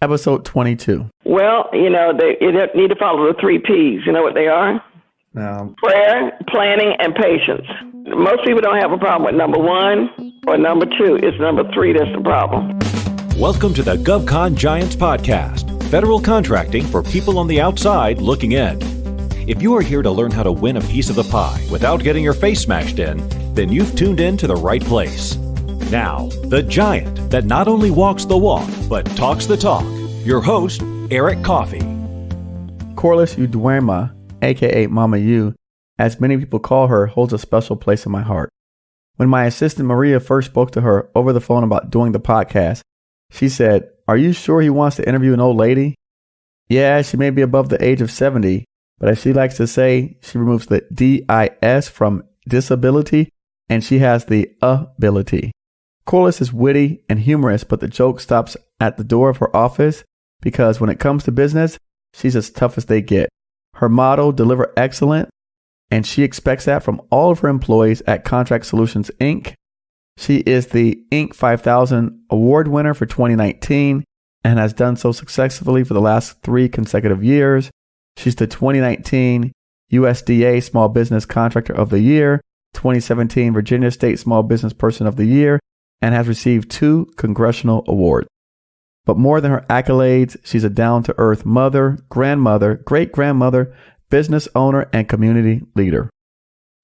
Episode 22. Well, you need to follow the 3 Ps. You know what they are? Prayer, planning, and patience. Most people don't have a problem with number 1 or number 2. It's number 3 that's the problem. Welcome to the GovCon Giants podcast, federal contracting for people on the outside looking in. If you are here to learn how to win a piece of the pie without getting your face smashed in, then you've tuned in to the right place. Now, the giant that not only walks the walk, but talks the talk, your host, Eric Coffie. Corliss Udoema, a.k.a. Mama U, as many people call her, holds a special place in my heart. When my assistant Maria first spoke to her over the phone about doing the podcast, she said, "Are you sure he wants to interview an old lady?" Yeah, she may be above the age of 70, but as she likes to say, she removes the D-I-S from disability, and she has the ability. Corliss is witty and humorous, but the joke stops at the door of her office because when it comes to business, she's as tough as they get. Her motto, deliver excellent, and she expects that from all of her employees at Contract Solutions, Inc. She is the Inc. 5000 award winner for 2019 and has done so successfully for the last 3 consecutive years. She's the 2019 USDA Small Business Contractor of the Year, 2017 Virginia State Small Business Person of the Year, and has received 2 congressional awards. But more than her accolades, she's a down-to-earth mother, grandmother, great-grandmother, business owner, and community leader.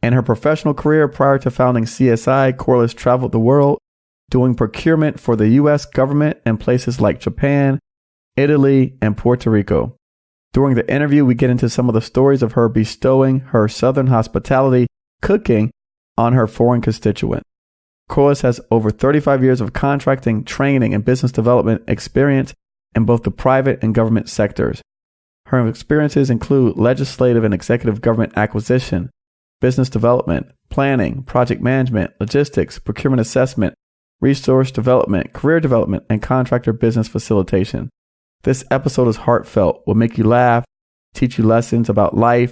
In her professional career prior to founding CSI, Corliss traveled the world doing procurement for the U.S. government in places like Japan, Italy, and Puerto Rico. During the interview, we get into some of the stories of her bestowing her Southern hospitality cooking on her foreign constituent. Corliss has over 35 years of contracting, training, and business development experience in both the private and government sectors. Her experiences include legislative and executive government acquisition, business development, planning, project management, logistics, procurement assessment, resource development, career development, and contractor business facilitation. This episode is heartfelt, will make you laugh, teach you lessons about life,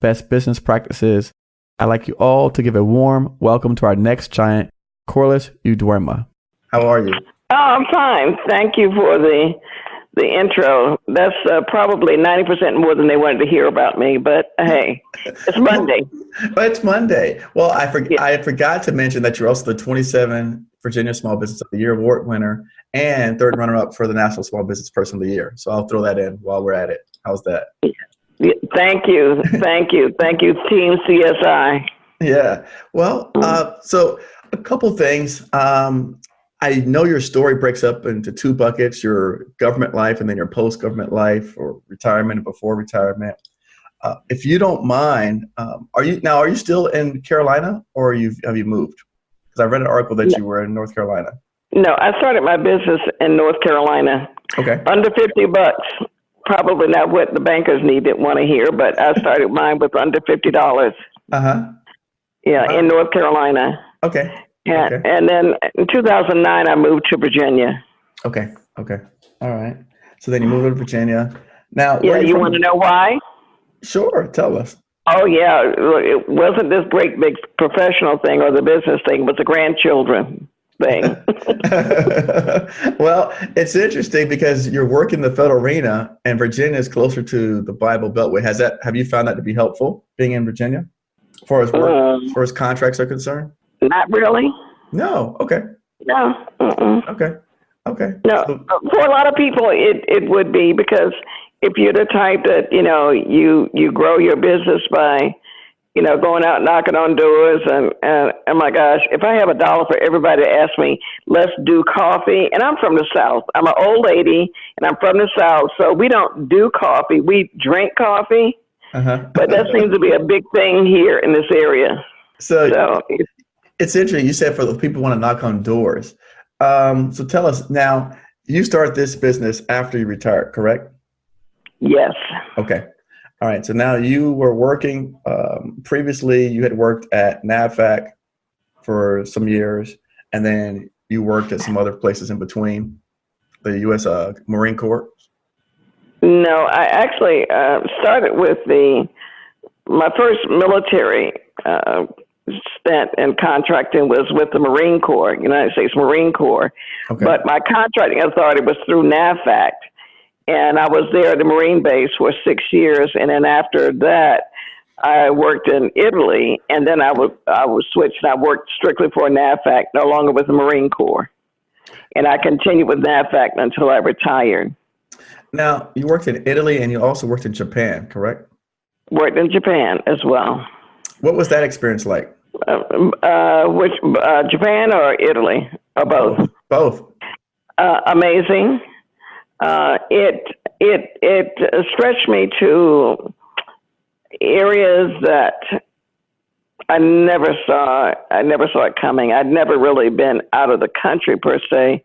best business practices. I'd like you all to give a warm welcome to our next giant, Corliss Udoema. How are you? Oh, I'm fine. Thank you for the intro. That's probably 90% more than they wanted to hear about me, but hey, it's Monday. But it's Monday. Well, I forgot to mention that you're also the 27 Virginia Small Business of the Year award winner and 3rd runner-up for the National Small Business Person of the Year. So I'll throw that in while we're at it. How's that? Yeah, thank you. Thank you, Team CSI. Yeah. Well, so a couple things. I know your story breaks up into 2 buckets, your government life and then your post-government life, or retirement and before retirement. If you don't mind, are you still in Carolina, or have you moved? Because I read an article that you were in North Carolina. No, I started my business in North Carolina. Okay. Under $50. Probably not what the bankers didn't want to hear, but I started mine with under $50. Uh-huh. Yeah, in North Carolina. Okay. Yeah, okay. And then in 2009, I moved to Virginia. Okay. All right. So then you moved to Virginia. Now, yeah, you want to know why? Sure, tell us. Oh, yeah. It wasn't this great big professional thing or the business thing, but the grandchildren thing. Well, it's interesting because you're working the federal arena and Virginia is closer to the Bible Beltway. Have you found that to be helpful, being in Virginia, as far as contracts are concerned? Not really. No. Okay. No. Okay. No. For a lot of people, it would be, because if you're the type that, you grow your business by, going out knocking on doors and oh my gosh, if I have $1 for everybody to ask me, let's do coffee. And I'm from the South. I'm an old lady and I'm from the South. So we don't do coffee. We drink coffee. Uh-huh. But that seems to be a big thing here in this area. So it's interesting. You said for the people who want to knock on doors. So tell us now, you started this business after you retired, correct? Yes. Okay. All right. So now you were working, previously you had worked at NAVFAC for some years, and then you worked at some other places in between, the U.S. Marine Corps. No, I actually started with my first military stint in contracting was with the Marine Corps, United States Marine Corps. Okay. But my contracting authority was through NAVFAC. and I was there at the Marine base for 6 years, and then after that, I worked in Italy, and then I was switched, and I worked strictly for NAVFAC, no longer with the Marine Corps. And I continued with NAVFAC until I retired. Now, you worked in Italy, and you also worked in Japan, correct? Worked in Japan as well. What was that experience like? Japan or Italy, or both? Both. Amazing. It stretched me to areas that I never saw it coming. I'd never really been out of the country per se.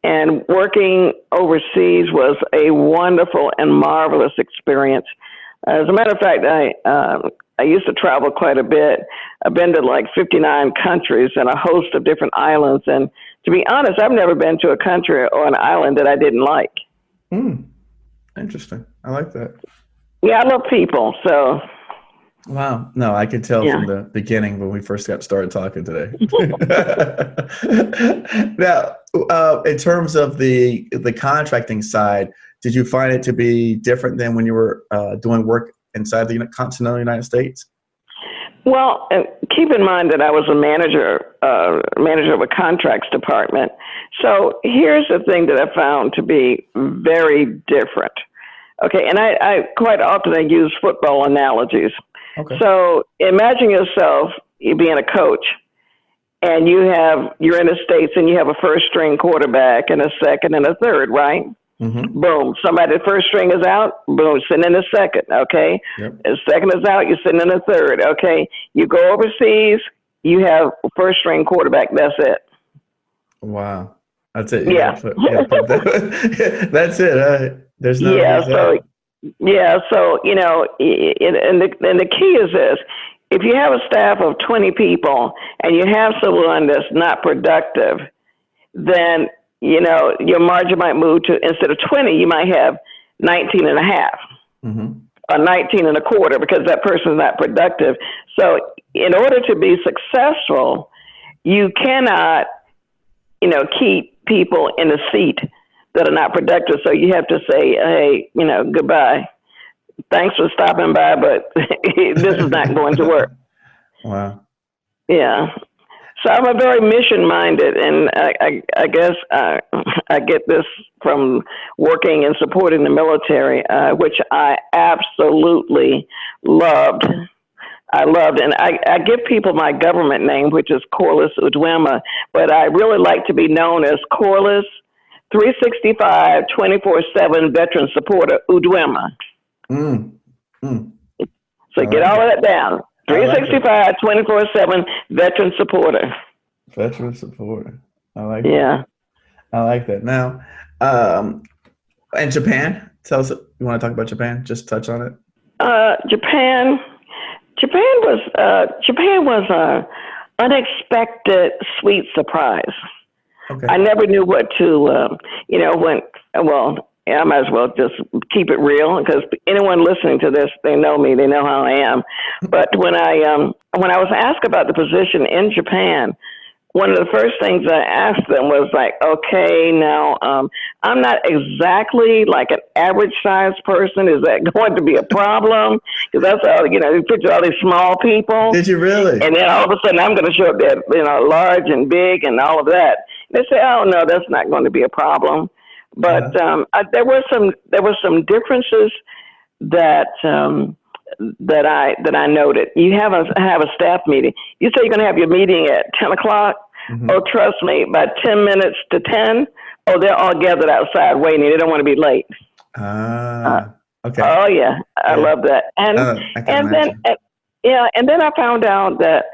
And working overseas was a wonderful and marvelous experience. As a matter of fact, I used to travel quite a bit. I've been to like 59 countries and a host of different islands. And to be honest, I've never been to a country or an island that I didn't like. Interesting. I like that. Yeah, I love people. So. Wow. No, I could tell from the beginning when we first got started talking today. Now, in terms of the contracting side, did you find it to be different than when you were doing work inside the continental United States? Well, keep in mind that I was a manager of a contracts department. So here's the thing that I found to be very different. Okay, and I quite often use football analogies. Okay. So imagine yourself being a coach, and you're in the States, and you have a first string quarterback and a second and a third, right? Mm-hmm. Boom. Somebody, first string is out, boom, sitting in the second, okay? Yep. The second is out, you're sitting in the third, okay? You go overseas, you have first string quarterback, that's it. Wow. That's it. Yeah. That's it. There's no so you know, and the key is this: if you have a staff of 20 people and you have someone that's not productive, then you know your margin might move to, instead of 20, you might have 19 and a half, or 19 and a quarter, because that person is not productive. So in order to be successful, you cannot, you know, keep people in the seat that are not productive. So you have to say, hey, you know, goodbye. Thanks for stopping by, but this is not going to work. Wow. Yeah. So I'm a very mission-minded, and I guess I get this from working and supporting the military, which I absolutely loved. And I give people my government name, which is Corliss Udoema, but I really like to be known as Corliss 365, 24/7 veteran supporter, Udoema. So get all of that down. 365, 24/7 veteran supporter. Veteran supporter. I like that. Yeah. I like that. Now, and Japan, tell us, you want to talk about Japan? Just touch on it. Japan was a unexpected sweet surprise. Okay. I never knew what to, I might as well just keep it real, because anyone listening to this, they know me, they know how I am. But when I was asked about the position in Japan, one of the first things I asked them was like, okay, now I'm not exactly like an average sized person. Is that going to be a problem? Because that's all, you picture all these small people. Did you really? And then all of a sudden I'm going to show up there, large and big and all of that. They say, oh no, that's not going to be a problem. But there were some differences that I noted. You have a staff meeting. You say you're going to have your meeting at 10 o'clock. Mm-hmm. Oh, trust me, by 10 minutes to 10, they're all gathered outside waiting. They don't want to be late. Okay. Oh yeah, I love that. And then I found out that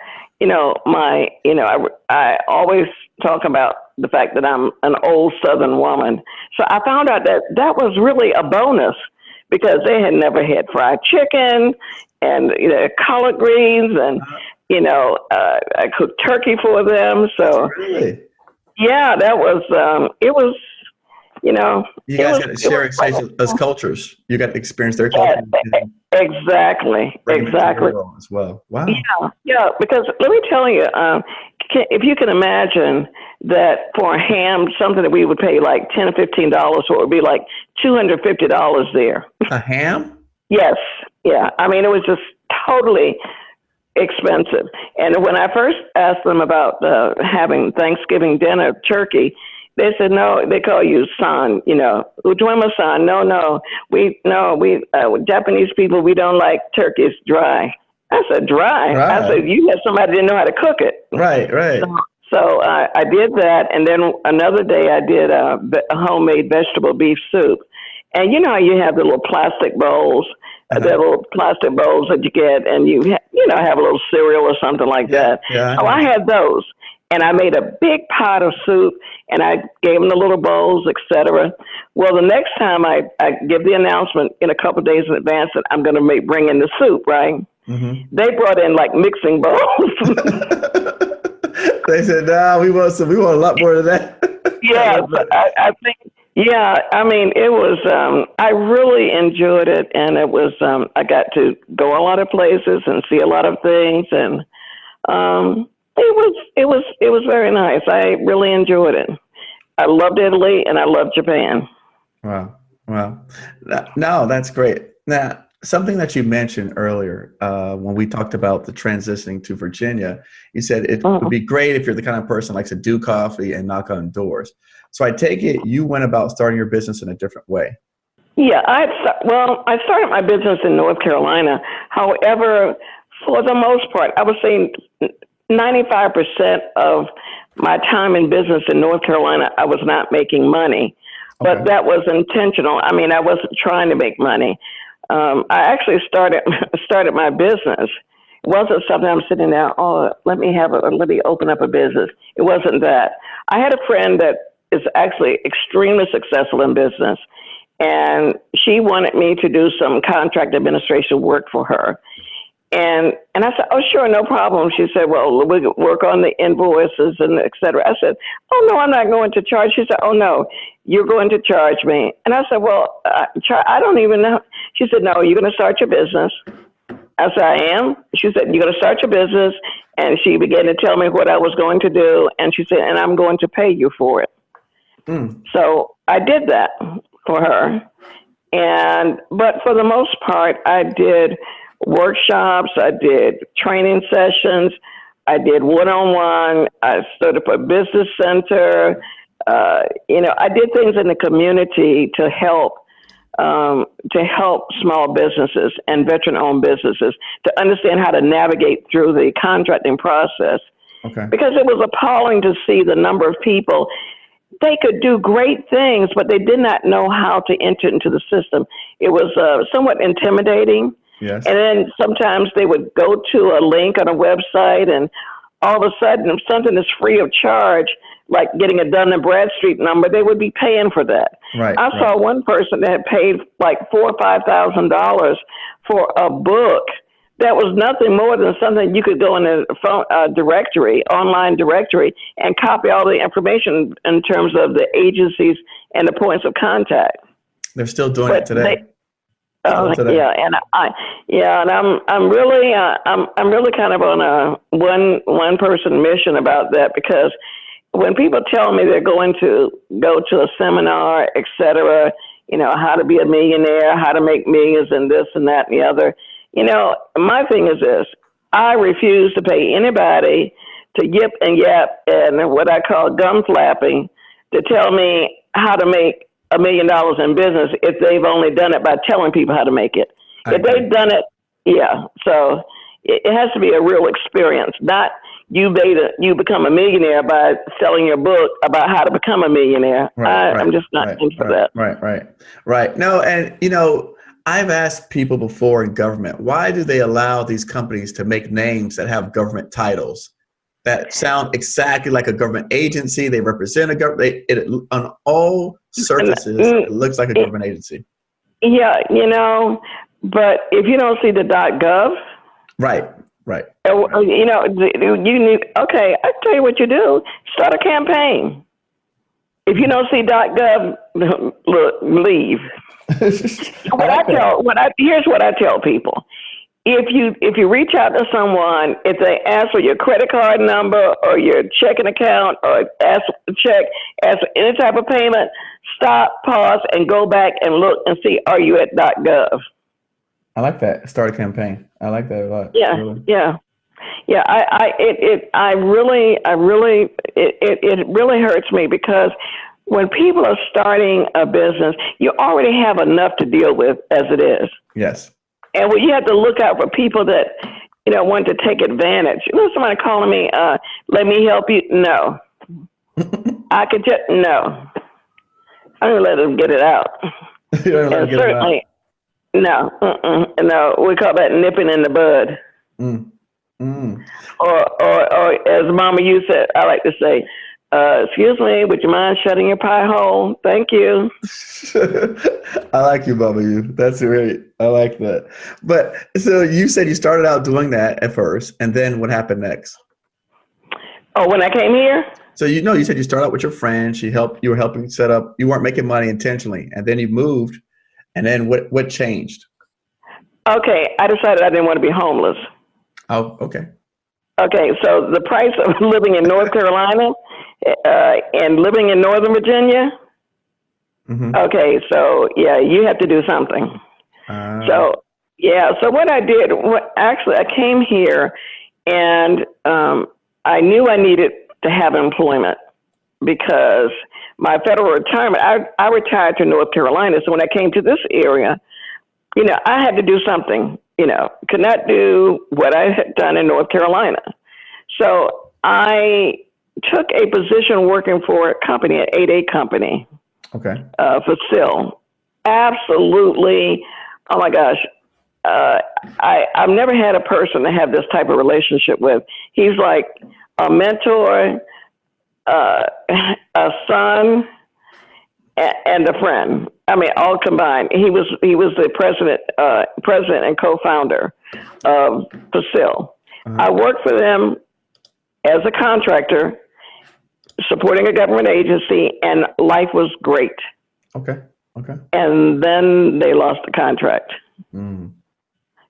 I always talk about the fact that I'm an old Southern woman. So I found out that was really a bonus, because they had never had fried chicken and collard greens, and I cooked turkey for them. So really? Yeah, that was it was. You guys got to share those cultures. You got to experience their culture. Exactly. As well. Wow. Yeah. Because let me tell you, if you can imagine that for a ham, something that we would pay like $10 or $15, so it would be like $250 there. A ham? Yes. Yeah. I mean, it was just totally expensive. And when I first asked them about having Thanksgiving dinner turkey, they said, no, they call you san, Udoema-san. No, we Japanese people, we don't like turkey. It's dry. I said, dry? Right. I said, you had somebody that didn't know how to cook it. Right. So I did that. And then another day I did a homemade vegetable beef soup. And you know how you have the little plastic bowls, the little plastic bowls that you get, and you have a little cereal or something like that. Yeah. Oh, I had those. And I made a big pot of soup, and I gave them the little bowls, etc. Well, the next time I give the announcement in a couple of days in advance that I'm going to bring in the soup, right? Mm-hmm. They brought in like mixing bowls. They said, "No, we want a lot more than that." Yeah, I think. Yeah, I mean, it was. I really enjoyed it, and it was. I got to go a lot of places and see a lot of things, and it was very nice. I really enjoyed it. I loved Italy, and I loved Japan. Wow. No, that's great. Now, something that you mentioned earlier when we talked about the transitioning to Virginia, you said it would be great if you're the kind of person who likes to do coffee and knock on doors. So I take it you went about starting your business in a different way. Yeah, I started my business in North Carolina. However, for the most part, I would say 95% of my time in business in North Carolina, I was not making money. Okay. But that was intentional. I mean, I wasn't trying to make money. I actually started my business. It wasn't something I'm sitting there, let me open up a business. It wasn't that. I had a friend that is actually extremely successful in business, and she wanted me to do some contract administration work for her. And I said, oh, sure, no problem. She said, well, we work on the invoices and et cetera. I said, oh, no, I'm not going to charge. She said, oh, no, you're going to charge me. And I said, well, I don't even know. She said, no, you're going to start your business. I said, I am. She said, you're going to start your business. And she began to tell me what I was going to do. And she said, and I'm going to pay you for it. So I did that for her. But for the most part, I did workshops, I did training sessions, I did one-on-one, I stood up a business center, I did things in the community to help small businesses and veteran-owned businesses to understand how to navigate through the contracting process. Okay. Because it was appalling to see the number of people. They could do great things, but they did not know how to enter into the system. It was somewhat intimidating. Yes. And then sometimes they would go to a link on a website, and all of a sudden, if something is free of charge, like getting a Dun & Bradstreet number, they would be paying for that. Right. I saw one person that had paid like $4,000 or $5,000 for a book that was nothing more than something you could go in a online directory, and copy all the information in terms of the agencies and the points of contact. They're still doing it today. Yeah, and I'm really kind of on a one person mission about that, because when people tell me they're going to go to a seminar, et cetera, how to be a millionaire, how to make millions, and this and that and the other, my thing is this: I refuse to pay anybody to yip and yap and what I call gum flapping to tell me how to make $1 million in business if they've only done it by telling people how to make it. If they've done it, so it has to be a real experience, not you become a millionaire by selling your book about how to become a millionaire. I'm just not into that. Right. No, and I've asked people before in government, why do they allow these companies to make names that have government titles that sound exactly like a government agency? They represent a government. On all surfaces, it looks like a government agency. Yeah, but if you don't see the .gov, right. You need. Okay, I tell you what you do: start a campaign. If you don't see .gov, look, leave. Here's what I tell people: if you reach out to someone, if they ask for your credit card number or your checking account or ask for a check, ask for any type of payment, stop, pause, and go back and look and see, are you at .gov? I like that. Start a campaign. I like that a lot. Yeah, really. yeah. Yeah, it really hurts me because when people are starting a business, you already have enough to deal with as it is. Yes. And when you have to look out for people that, want to take advantage. Somebody calling me, let me help you. No. I could just, no. I don't let them get it out. You don't let them get certainly, it out. No. No, we call that nipping in the bud. Or as Mama you said, I like to say, excuse me, would you mind shutting your pie hole? Thank you. I like you, Mama you. That's great. I like that. But so you said you started out doing that at first, and then what happened next? Oh, when I came here? So you said you started out with your friend. You were helping set up. You weren't making money intentionally, and then you moved. And then what changed? Okay, I decided I didn't want to be homeless. Oh, okay. Okay, so the price of living in North Carolina and living in Northern Virginia. Mm-hmm. Okay, so yeah, you have to do something. So what I did, actually, I came here and I knew I needed to have employment because my federal retirement, I retired to North Carolina. So when I came to this area, I had to do something. Could not do what I had done in North Carolina. So I took a position working for a company, an 8A company. Okay. Facil. Absolutely. Oh my gosh. I've never had a person to have this type of relationship with. He's like a mentor, a son, and a friend. I mean, all combined. He was the president and co-founder of Facil. I worked for them as a contractor, supporting a government agency, and life was great. Okay. And then they lost the contract.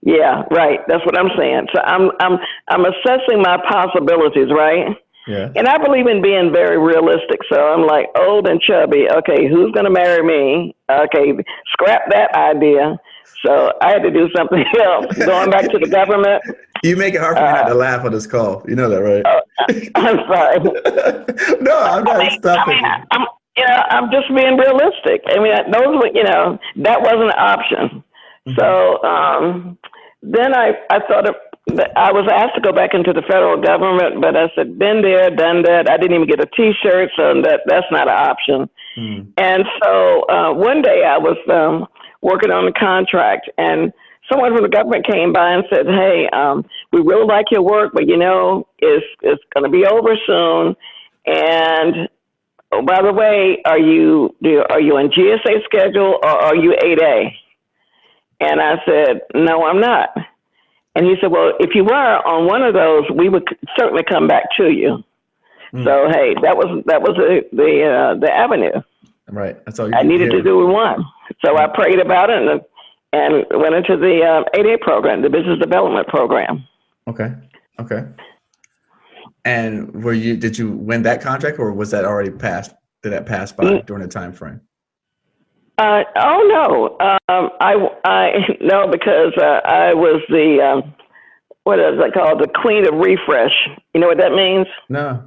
Yeah, right. That's what I'm saying. So I'm assessing my possibilities, right? Yeah. And I believe in being very realistic. So I'm like, old and chubby. Okay, who's going to marry me? Okay, scrap that idea. So I had to do something else. Going back to the government. You make it hard for me not to laugh on this call. You know that, right? I'm sorry. No, I'm not stopping. I'm just being realistic. I mean, those were, that wasn't an option. Mm-hmm. So then I thought I was asked to go back into the federal government, but I said, been there, done that. I didn't even get a T-shirt, so that's not an option. And so one day I was working on a contract, and someone from the government came by and said, hey, we really like your work, but it's going to be over soon. And oh, by the way, are you on GSA schedule or are you 8A? And I said, no, I'm not. And he said, well, if you were on one of those, we would certainly come back to you. So, hey, that was the avenue. Right. That's all I needed to do one. So I prayed about it and went into the 8A program, the business development program. Okay. And did you win that contract, or was that already passed? Did that pass by during the time frame? No. No, because I was the what is it called? The queen of refresh. You know what that means? No.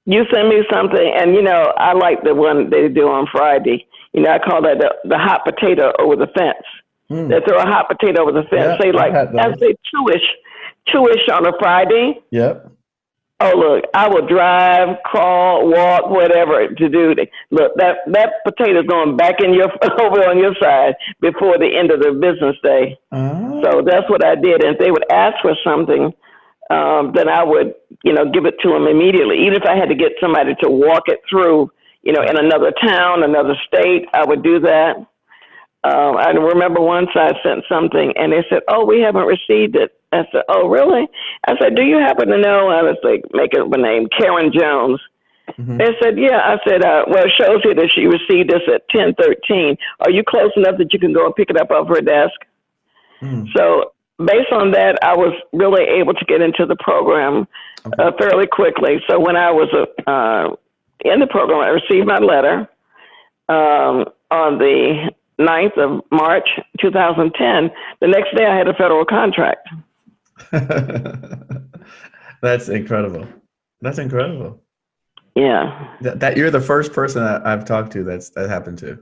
You send me something, and I like the one they do on Friday. I call that the hot potato over the fence. They throw a hot potato over the fence. Yeah, I say two-ish on a Friday. Yep. Oh, look, I will drive, crawl, walk, whatever to do. Look, that potato's going back in over on your side before the end of the business day. So that's what I did. And if they would ask for something, then I would, give it to them immediately. Even if I had to get somebody to walk it through, in another town, another state, I would do that. I remember once I sent something and they said, oh, we haven't received it. I said, oh, really? I said, do you happen to know? I was like, making up a name, Karen Jones. They said, yeah. I said, well, it shows here that she received this at 10:13. Are you close enough that you can go and pick it up off her desk? So based on that, I was really able to get into the program fairly quickly. So when I was in the program, I received my letter on the 9th of March, 2010. The next day, I had a federal contract. That's incredible. That's incredible. Yeah. That you're the first person I've talked to that happened to.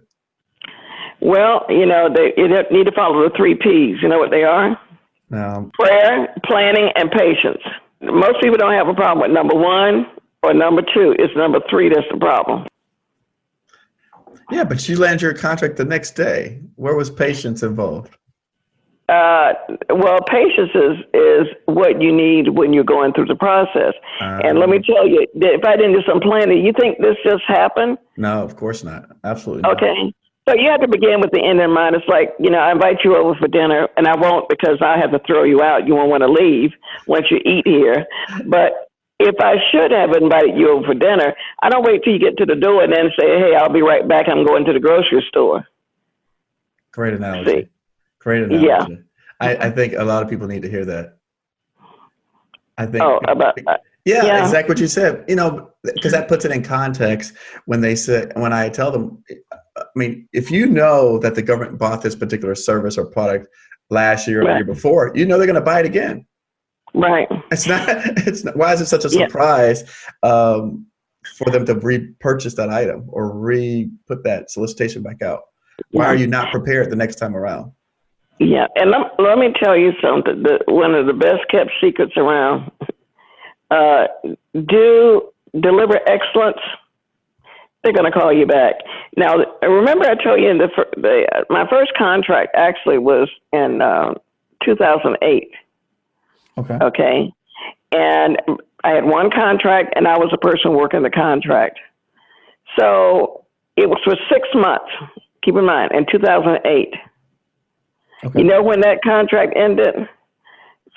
Well, you need to follow the 3 Ps. You know what they are? Prayer, planning, and patience. Most people don't have a problem with number 1 or number 2. It's number 3 that's the problem. Yeah, but you landed your contract the next day. Where was patience involved? Well, patience is what you need when you're going through the process. And let me tell you, if I didn't do some planning, you think this just happened? No, of course not. Absolutely not. Okay. So you have to begin with the end in mind. It's like, I invite you over for dinner, and I won't because I have to throw you out. You won't want to leave once you eat here. But if I should have invited you over for dinner, I don't wait till you get to the door and then say, hey, I'll be right back. I'm going to the grocery store. Great analogy. See? Great analogy. Yeah. I think a lot of people need to hear that. I think. Yeah, exactly what you said. Because that puts it in context when I tell them, I mean, if you know that the government bought this particular service or product last year or the year before, they're going to buy it again. Right. It's not. Why is it such a surprise for them to repurchase that item or put that solicitation back out? Why are you not prepared the next time around? Yeah, and let me tell you something. One of the best kept secrets around. Deliver excellence. They're going to call you back. Now, remember I told you my first contract actually was in 2008. Okay. And I had one contract, and I was the person working the contract. So it was for 6 months. Keep in mind, in 2008. Okay. You know when that contract ended?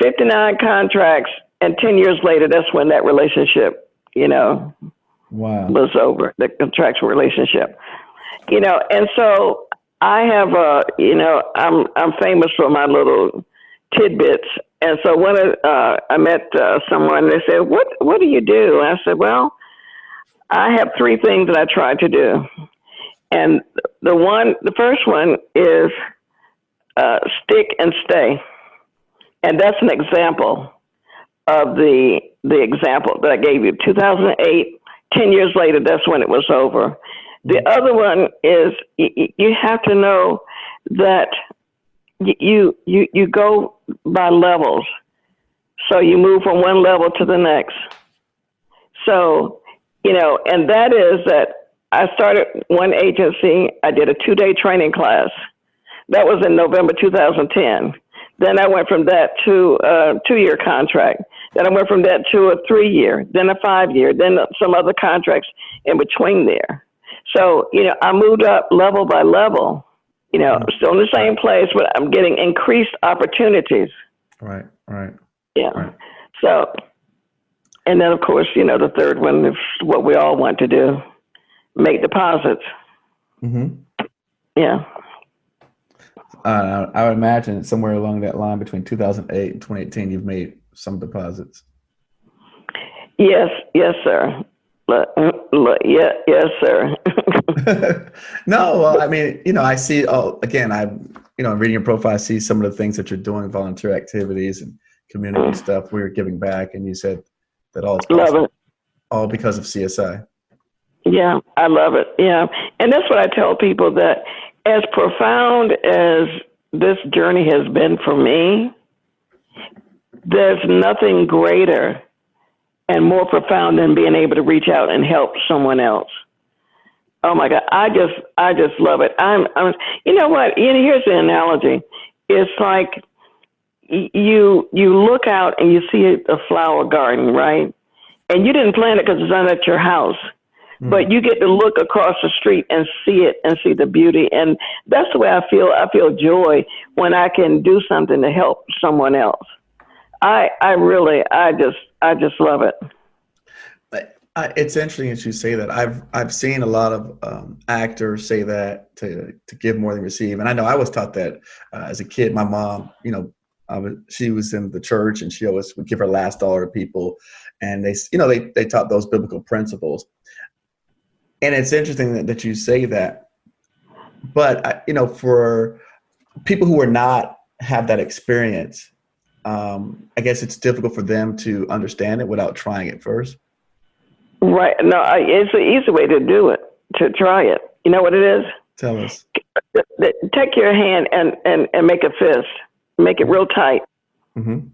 59 contracts, and 10 years later, that's when that relationship, was over, the contractual relationship. And so I have I'm famous for my little tidbits. And so I met someone, and they said, what do you do? And I said, well, I have 3 things that I try to do. And the first one is stick and stay. And that's an example of the example that I gave you. 2008, 10 years later, that's when it was over. The other one is you have to know that you go by levels. So you move from one level to the next. So, and that is that I started one agency. I did a 2-day training class. That was in November 2010. Then I went from that to a 2-year contract. Then I went from that to a 3-year, then a 5-year, then some other contracts in between there. So, I moved up level by level, still in the same place, but I'm getting increased opportunities. Right. Yeah. Right. So, and then of course, the third one is what we all want to do, make deposits. Mm-hmm. Yeah. I would imagine somewhere along that line between 2008 and 2018, you've made some deposits. Yes, sir. Yes, sir. No, well, I mean, I see. Again, reading your profile, I see some of the things that you're doing, volunteer activities and community stuff. We're giving back, and you said that all because of CSI. Yeah, I love it. Yeah, and that's what I tell people, that as profound as this journey has been for me, there's nothing greater and more profound than being able to reach out and help someone else. Oh my God, I just love it. You know what? Here's the analogy. It's like you look out and you see a flower garden, right? And you didn't plant it because it's not at your house. But you get to look across the street and see it and see the beauty. And that's the way I feel. I feel joy when I can do something to help someone else. I just love it. It's interesting that you say that. I've seen a lot of actors say that to give more than receive. And I know I was taught that as a kid. My mom, she was in the church, and she always would give her last dollar to people, and they taught those biblical principles. And it's interesting that you say that, but for people who are not have that experience, I guess it's difficult for them to understand it without trying it first. Right. No, it's an easy way to do it, to try it. You know what it is? Tell us. Take your hand and make a fist. Make it real tight. Mm-hmm.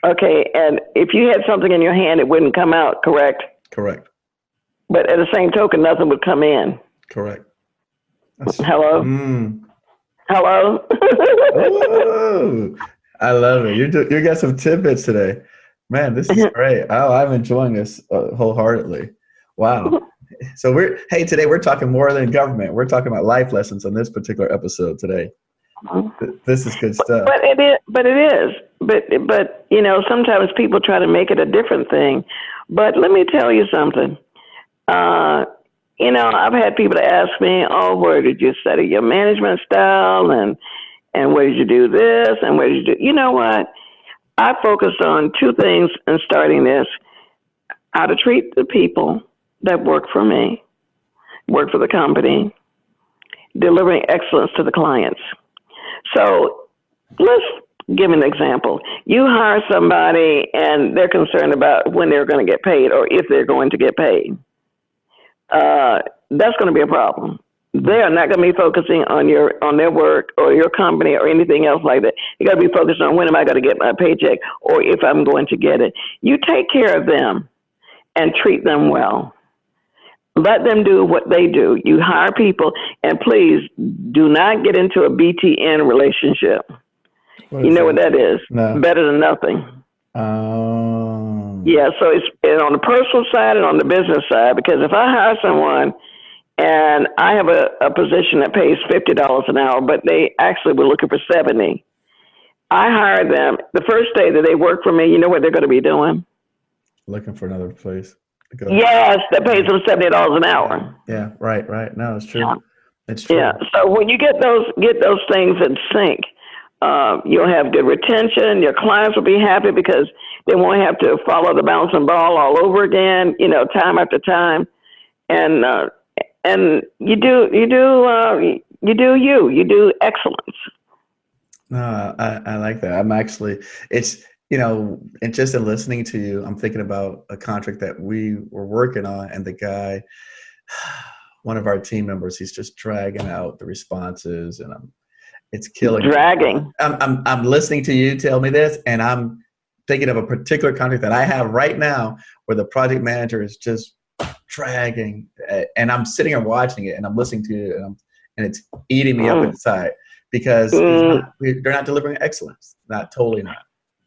Okay, and if you had something in your hand, it wouldn't come out, correct? Correct. But at the same token, nothing would come in. Correct. Hello? Hello? Oh, I love it. You got some tidbits today. Man, this is great. Oh, I'm enjoying this wholeheartedly. Wow. So today we're talking more than government. We're talking about life lessons on this particular episode today. This is good stuff. But it is. But sometimes people try to make it a different thing. But let me tell you something. I've had people to ask me, "Oh, where did you study your management style, and where did you do this, and where did you do?" You know what? I focused on two things in starting this: how to treat the people that work for me, work for the company, delivering excellence to the clients. So let's give an example. You hire somebody and they're concerned about when they're going to get paid or if they're going to get paid. That's going to be a problem. They are not going to be focusing on their work or your company or anything else like that. You got to be focused on when am I going to get my paycheck or if I'm going to get it. You take care of them and treat them well. Let them do what they do. You hire people, and please do not get into a BTN relationship. You know what that is? No. Better than nothing. Yeah, so it's on the personal side and on the business side, because if I hire someone and I have a position that pays $50 an hour, but they actually were looking for $70, I hire them. The first day that they work for me, you know what they're going to be doing? Looking for another place. Yes, that pays them $70 an hour. Yeah, right. No, it's true. Yeah. It's true. Yeah. So when you get those things in sync, you'll have good retention. Your clients will be happy because they won't have to follow the bouncing ball all over again, time after time. And you do excellence. No, I like that. I'm actually, and just in listening to you, I'm thinking about a contract that we were working on, and the guy, one of our team members, he's just dragging out the responses, and it's killing dragging. me. I'm listening to you tell me this, and I'm thinking of a particular contract that I have right now where the project manager is just dragging, and I'm sitting here watching it, and I'm listening to it, and it's eating me up inside because they're not delivering excellence. Totally not.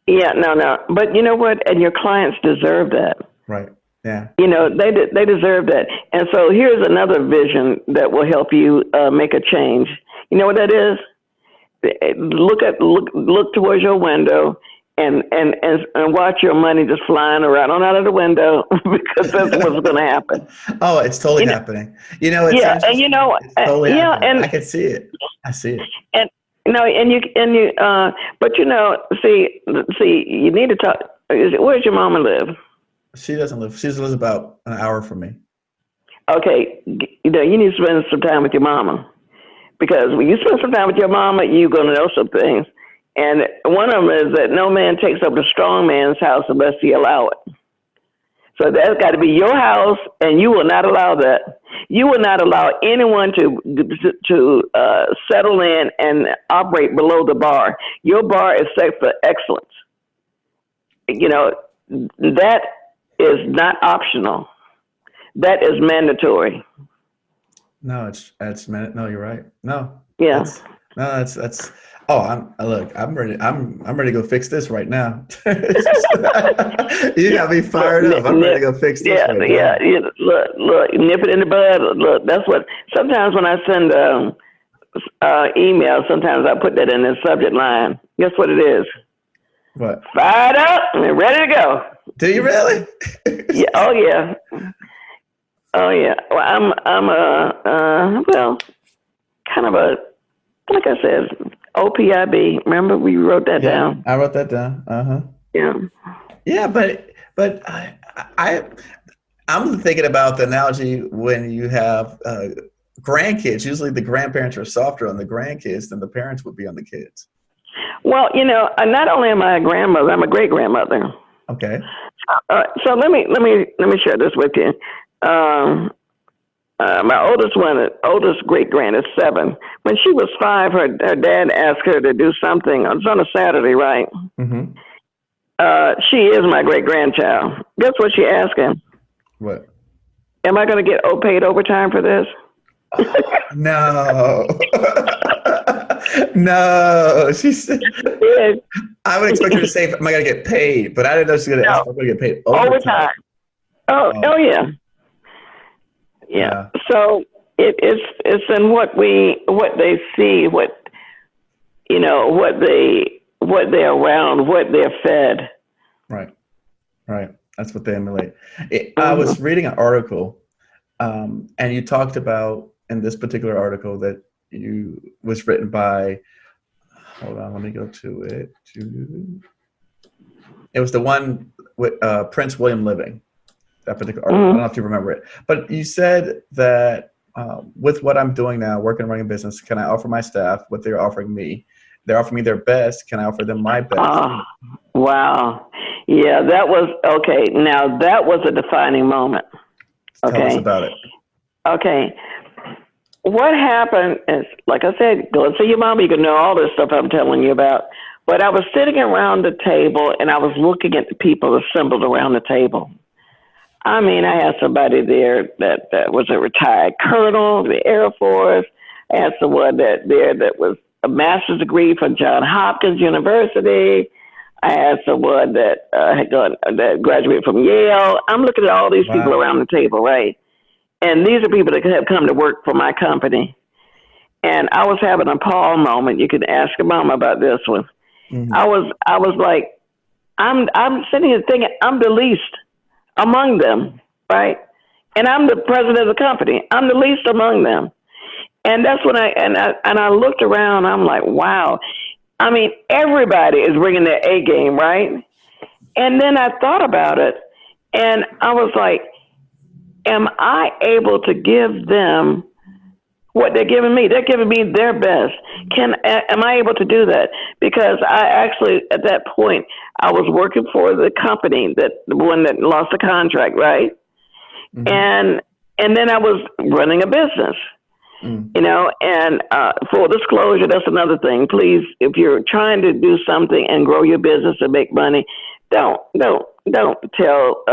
Yeah, no. But you know what? And your clients deserve that. Right. Yeah. They deserve that. And so here's another vision that will help you make a change. You know what that is? Look towards your window and watch your money just flying around out of the window because that's what's going to happen. Oh, it's totally happening. It's and it's totally happening. And I can see it. I see it. And but see, you need to talk. Where's your mama live? She doesn't live. She lives about an hour from me. Okay, you need to spend some time with your mama, because when you spend some time with your mama, you're going to know some things. And one of them is that no man takes up the strong man's house unless he allow it. So that's got to be your house, and you will not allow that. You will not allow anyone to settle in and operate below the bar. Your bar is set for excellence. That is not optional. That is mandatory. No, no, you're right. No. Yeah. That's. Oh, I'm ready. I'm ready to go fix this right now. You got me fired up. I'm ready to go fix this right now. Yeah. Look, nip it in the bud. Look, that's what. Sometimes when I send emails, sometimes I put that in the subject line. Guess what it is? What? Fired up and ready to go. Do you really? Yeah. Oh yeah. Oh yeah. Well, I'm kind of a like I said, OPIB. Remember, we wrote that down. I wrote that down. Yeah. Yeah, but I'm thinking about the analogy when you have grandkids. Usually, the grandparents are softer on the grandkids than the parents would be on the kids. Well, not only am I a grandmother, I'm a great grandmother. Okay. So let me share this with you. My oldest great grand is 7. When she was 5, her dad asked her to do something. It was on a Saturday, right? Mm-hmm. She is my great grandchild. Guess what she asked him? What? Am I going to get paid overtime for this? No. No. She said, I would expect her to say, am I going to get paid? But I didn't know she was going to ask if I'm going to get paid overtime. Oh, yeah. Yeah. So it's in what they see, what they're around, what they're fed. Right. That's what they emulate. I was reading an article, and you talked about in this particular article that was written by. Hold on, let me go to it. It was the one with Prince William Living. That particular article. I don't know if you remember it, but you said that with what I'm doing now, working and running a business, can I offer my staff what they're offering me? They're offering me their best. Can I offer them my best? Wow. Yeah, that was okay. Now that was a defining moment. Okay. Tell us about it. Okay. What happened is, like I said, go and see your mama. You can know all this stuff I'm telling you about. But I was sitting around the table and I was looking at the people assembled around the table. I mean, I had somebody there that was a retired colonel of the Air Force. I had someone that was a master's degree from Johns Hopkins University. I had someone that that graduated from Yale. I'm looking at all these people around the table, right? And these are people that have come to work for my company. And I was having a Paul moment. You could ask your mama about this one. Mm-hmm. I was like, I'm sitting here thinking I'm the least among them, right? And I'm the president of the company. I'm the least among them. And that's when I looked around. I'm like, wow. I mean, everybody is bringing their A game, right? And then I thought about it, and I was like, am I able to give them what they're giving me? They're giving me their best. Am I able to do that? Because I actually, at that point, I was working for the company, the one that lost the contract, right? Mm-hmm. And then I was running a business. And full disclosure, that's another thing. Please, if you're trying to do something and grow your business and make money, don't tell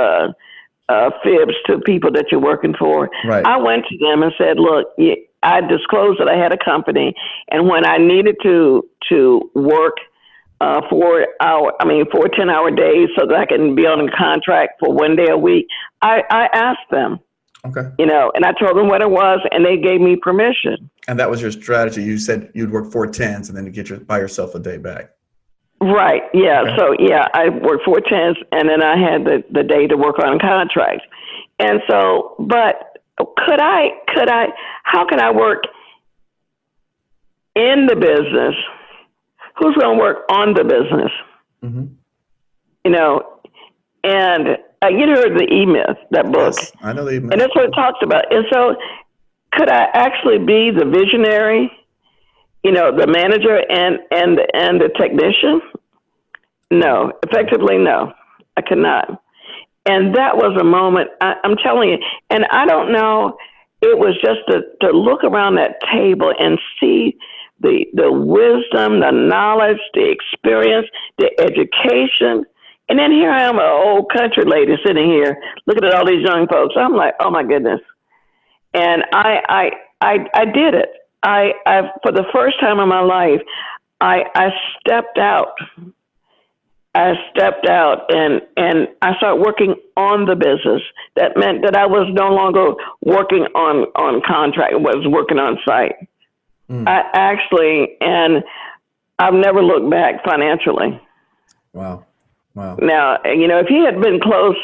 fibs to people that you're working for. Right. I went to them and said, look, I disclosed that I had a company, and when I needed to work 4 10-hour days so that I can be on a contract for 1 day a week, I asked them. Okay. And I told them what it was, and they gave me permission. And that was your strategy. You said you'd work 4 10s and then you buy yourself a day back. Right. Yeah. Okay. So I worked 4 10s, and then I had the day to work on contracts. And so, but how can I work in the business? Who's going to work on the business? Mm-hmm. And you heard the E-Myth, that book. Yes, I know the E-Myth. And that's what it talks about. And so could I actually be the visionary, the manager and the technician? No, effectively, no, I could not. And that was a moment, I'm telling you, and I don't know, it was just to look around that table and see the wisdom, the knowledge, the experience, the education. And then here I am, an old country lady sitting here looking at all these young folks. I'm like, oh my goodness. And I did it. I for the first time in my life, I stepped out. I stepped out and I started working on the business. That meant that I was no longer working on contract, I was working on site. I actually, and I've never looked back financially. Wow. Now, if he had been close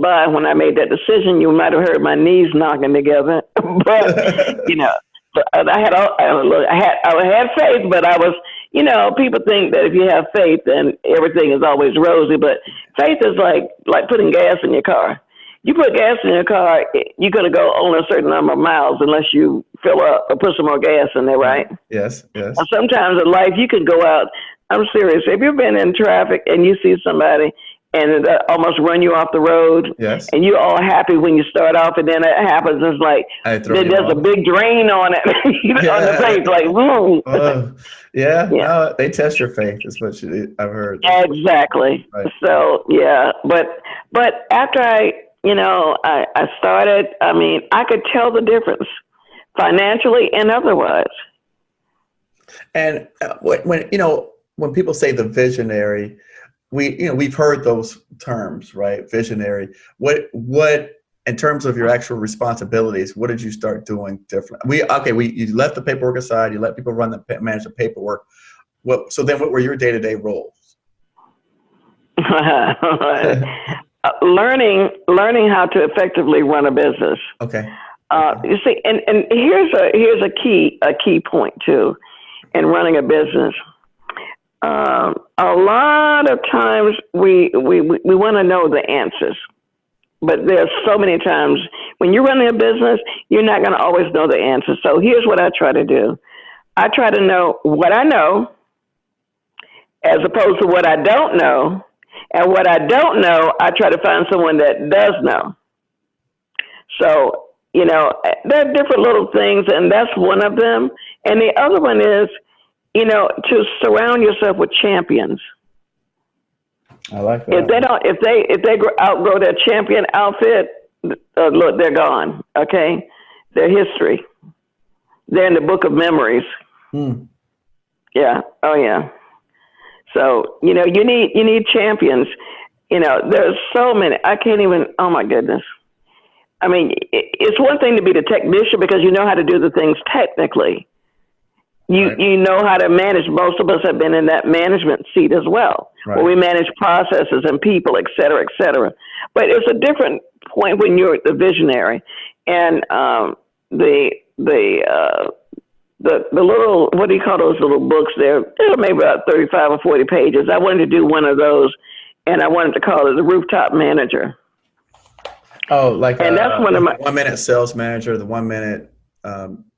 by when I made that decision, you might have heard my knees knocking together. But, I had faith, but I was, people think that if you have faith, then everything is always rosy. But faith is like putting gas in your car. You put gas in your car, you're going to go only a certain number of miles unless you fill up or put some more gas in there, right? Yes. And sometimes in life, you can go out. I'm serious. Have you been in traffic and you see somebody and it almost run you off the road? Yes. And you're all happy when you start off, and then it happens. It's like there's a big drain on it on the face, like boom. No, they test your faith. Is what I've heard. Exactly. Right. So but after I started. I mean, I could tell the difference financially and otherwise. And when people say the visionary, we've heard those terms, right? Visionary. What in terms of your actual responsibilities, what did you start doing different? You left the paperwork aside. You let people manage the paperwork. So then, what were your day-to-day roles? Learning how to effectively run a business. Okay. You see, and here's a key point too, in running a business. A lot of times we want to know the answers, but there's so many times when you're running a business, you're not going to always know the answers. So here's what I try to do. I try to know what I know as opposed to what I don't know. And what I don't know, I try to find someone that does know. So, there are different little things, and that's one of them. And the other one is, to surround yourself with champions. I like that. If they outgrow their champion outfit, look, they're gone. Okay, they're history. They're in the book of memories. Yeah. Oh yeah. So you need champions. There's so many. I can't even. Oh my goodness. I mean, it's one thing to be the technician because you know how to do the things technically. You know how to manage. Most of us have been in that management seat as well, where we manage processes and people, et cetera, et cetera. But it's a different point when you're the visionary, and the little, what do you call those little books there? They're maybe about 35 or 40 pages. I wanted to do one of those, and I wanted to call it the Rooftop Manager. Oh, and that's one of my 1 minute sales manager, the 1 minute.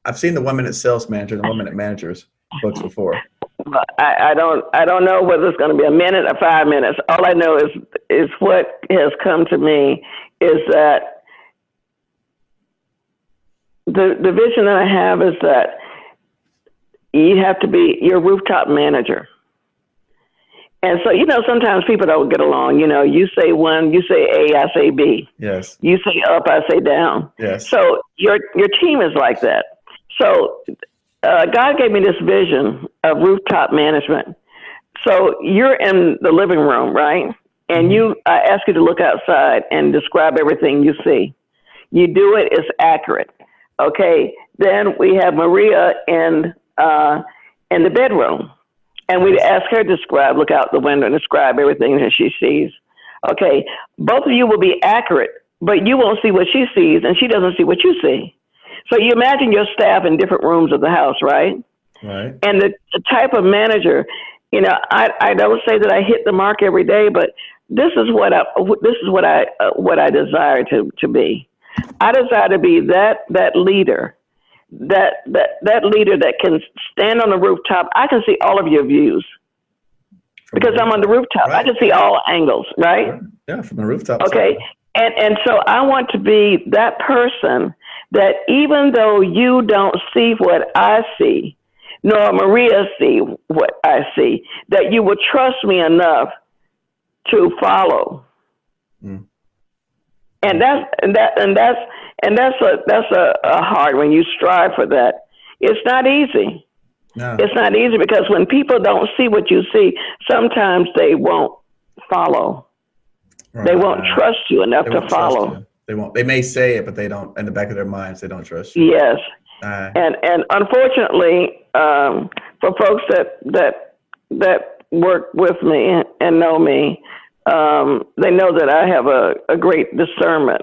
I've seen the 1 minute sales manager, the 1 minute managers books before. I don't know whether it's going to be a minute or 5 minutes. All I know is what has come to me is that the vision that I have is that you have to be your rooftop manager. And so, sometimes people don't get along. You say one, you say A, I say B. Yes. You say up, I say down. Yes. So your team is like that. So God gave me this vision of rooftop management. So you're in the living room, right? And I ask you to look outside and describe everything you see. You do it, it's accurate. Okay. Then we have Maria in the bedroom. And we ask her to look out the window and describe everything that she sees. Okay, both of you will be accurate, but you won't see what she sees, and she doesn't see what you see. So you imagine your staff in different rooms of the house, right? Right. And the type of manager, I don't say that I hit the mark every day, but this is what I desire to be. I desire to be that leader. That leader that can stand on the rooftop. I can see all of your views because I'm on the rooftop. Right. I can see all angles, right? Yeah, from the rooftop. Okay. And so I want to be that person that even though you don't see what I see, nor Maria see what I see, that you will trust me enough to follow. Mm. And that's a hard when you strive for that. It's not easy. No. It's not easy because when people don't see what you see, sometimes they won't follow. Right. They won't trust you enough to follow. They won't. They may say it, but they don't. In the back of their minds, they don't trust you. Yes. And unfortunately, for folks that work with me and know me, they know that I have a great discernment.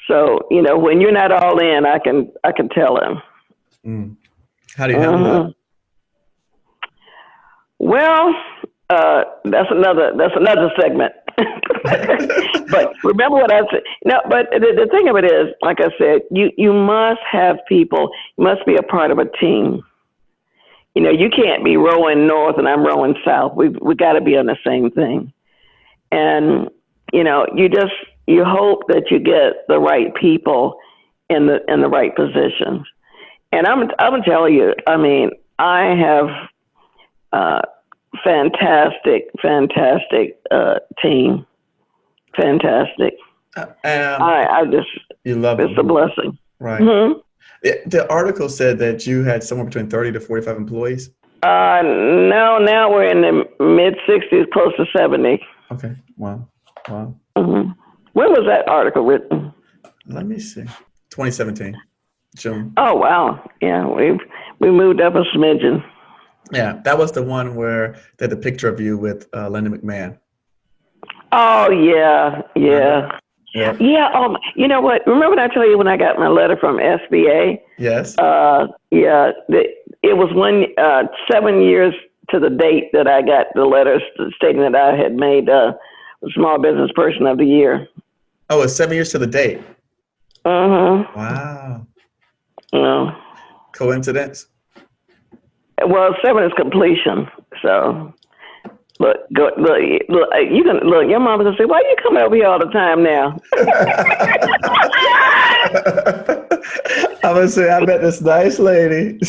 So, when you're not all in, I can tell them. Mm. How do you handle that? Well, that's another segment. But remember what I said. No, but the thing of it is, like I said, you must have people. You must be a part of a team. You know, you can't be rowing north and I'm rowing south. We got to be on the same thing. And you know, you hope that you get the right people in the right positions. And I'm gonna tell you, I mean, I have fantastic team. Fantastic. I just, you love it's a blessing. Right. Mm-hmm. The article said that you had somewhere between 30 to 45 employees. No, now we're in the mid 60s, close to 70. Okay. Wow. Mm-hmm. When was that article written? Let me see. 2017, June. Oh, wow. Yeah, we moved up a smidgen. Yeah, that was the one where they had the picture of you with Linda McMahon. Oh, yeah. Yeah. You know what? Remember when I told you when I got my letter from SBA? Yes. Yeah. It was 7 years to the date that I got the letter stating that I had made Small Business Person of the Year. Oh, it's 7 years to the date. Wow. No. Coincidence? Well, 7 is completion. So, look. You can look. Your mama's gonna say, "Why are you coming over here all the time now?" I'm gonna say, I met this nice lady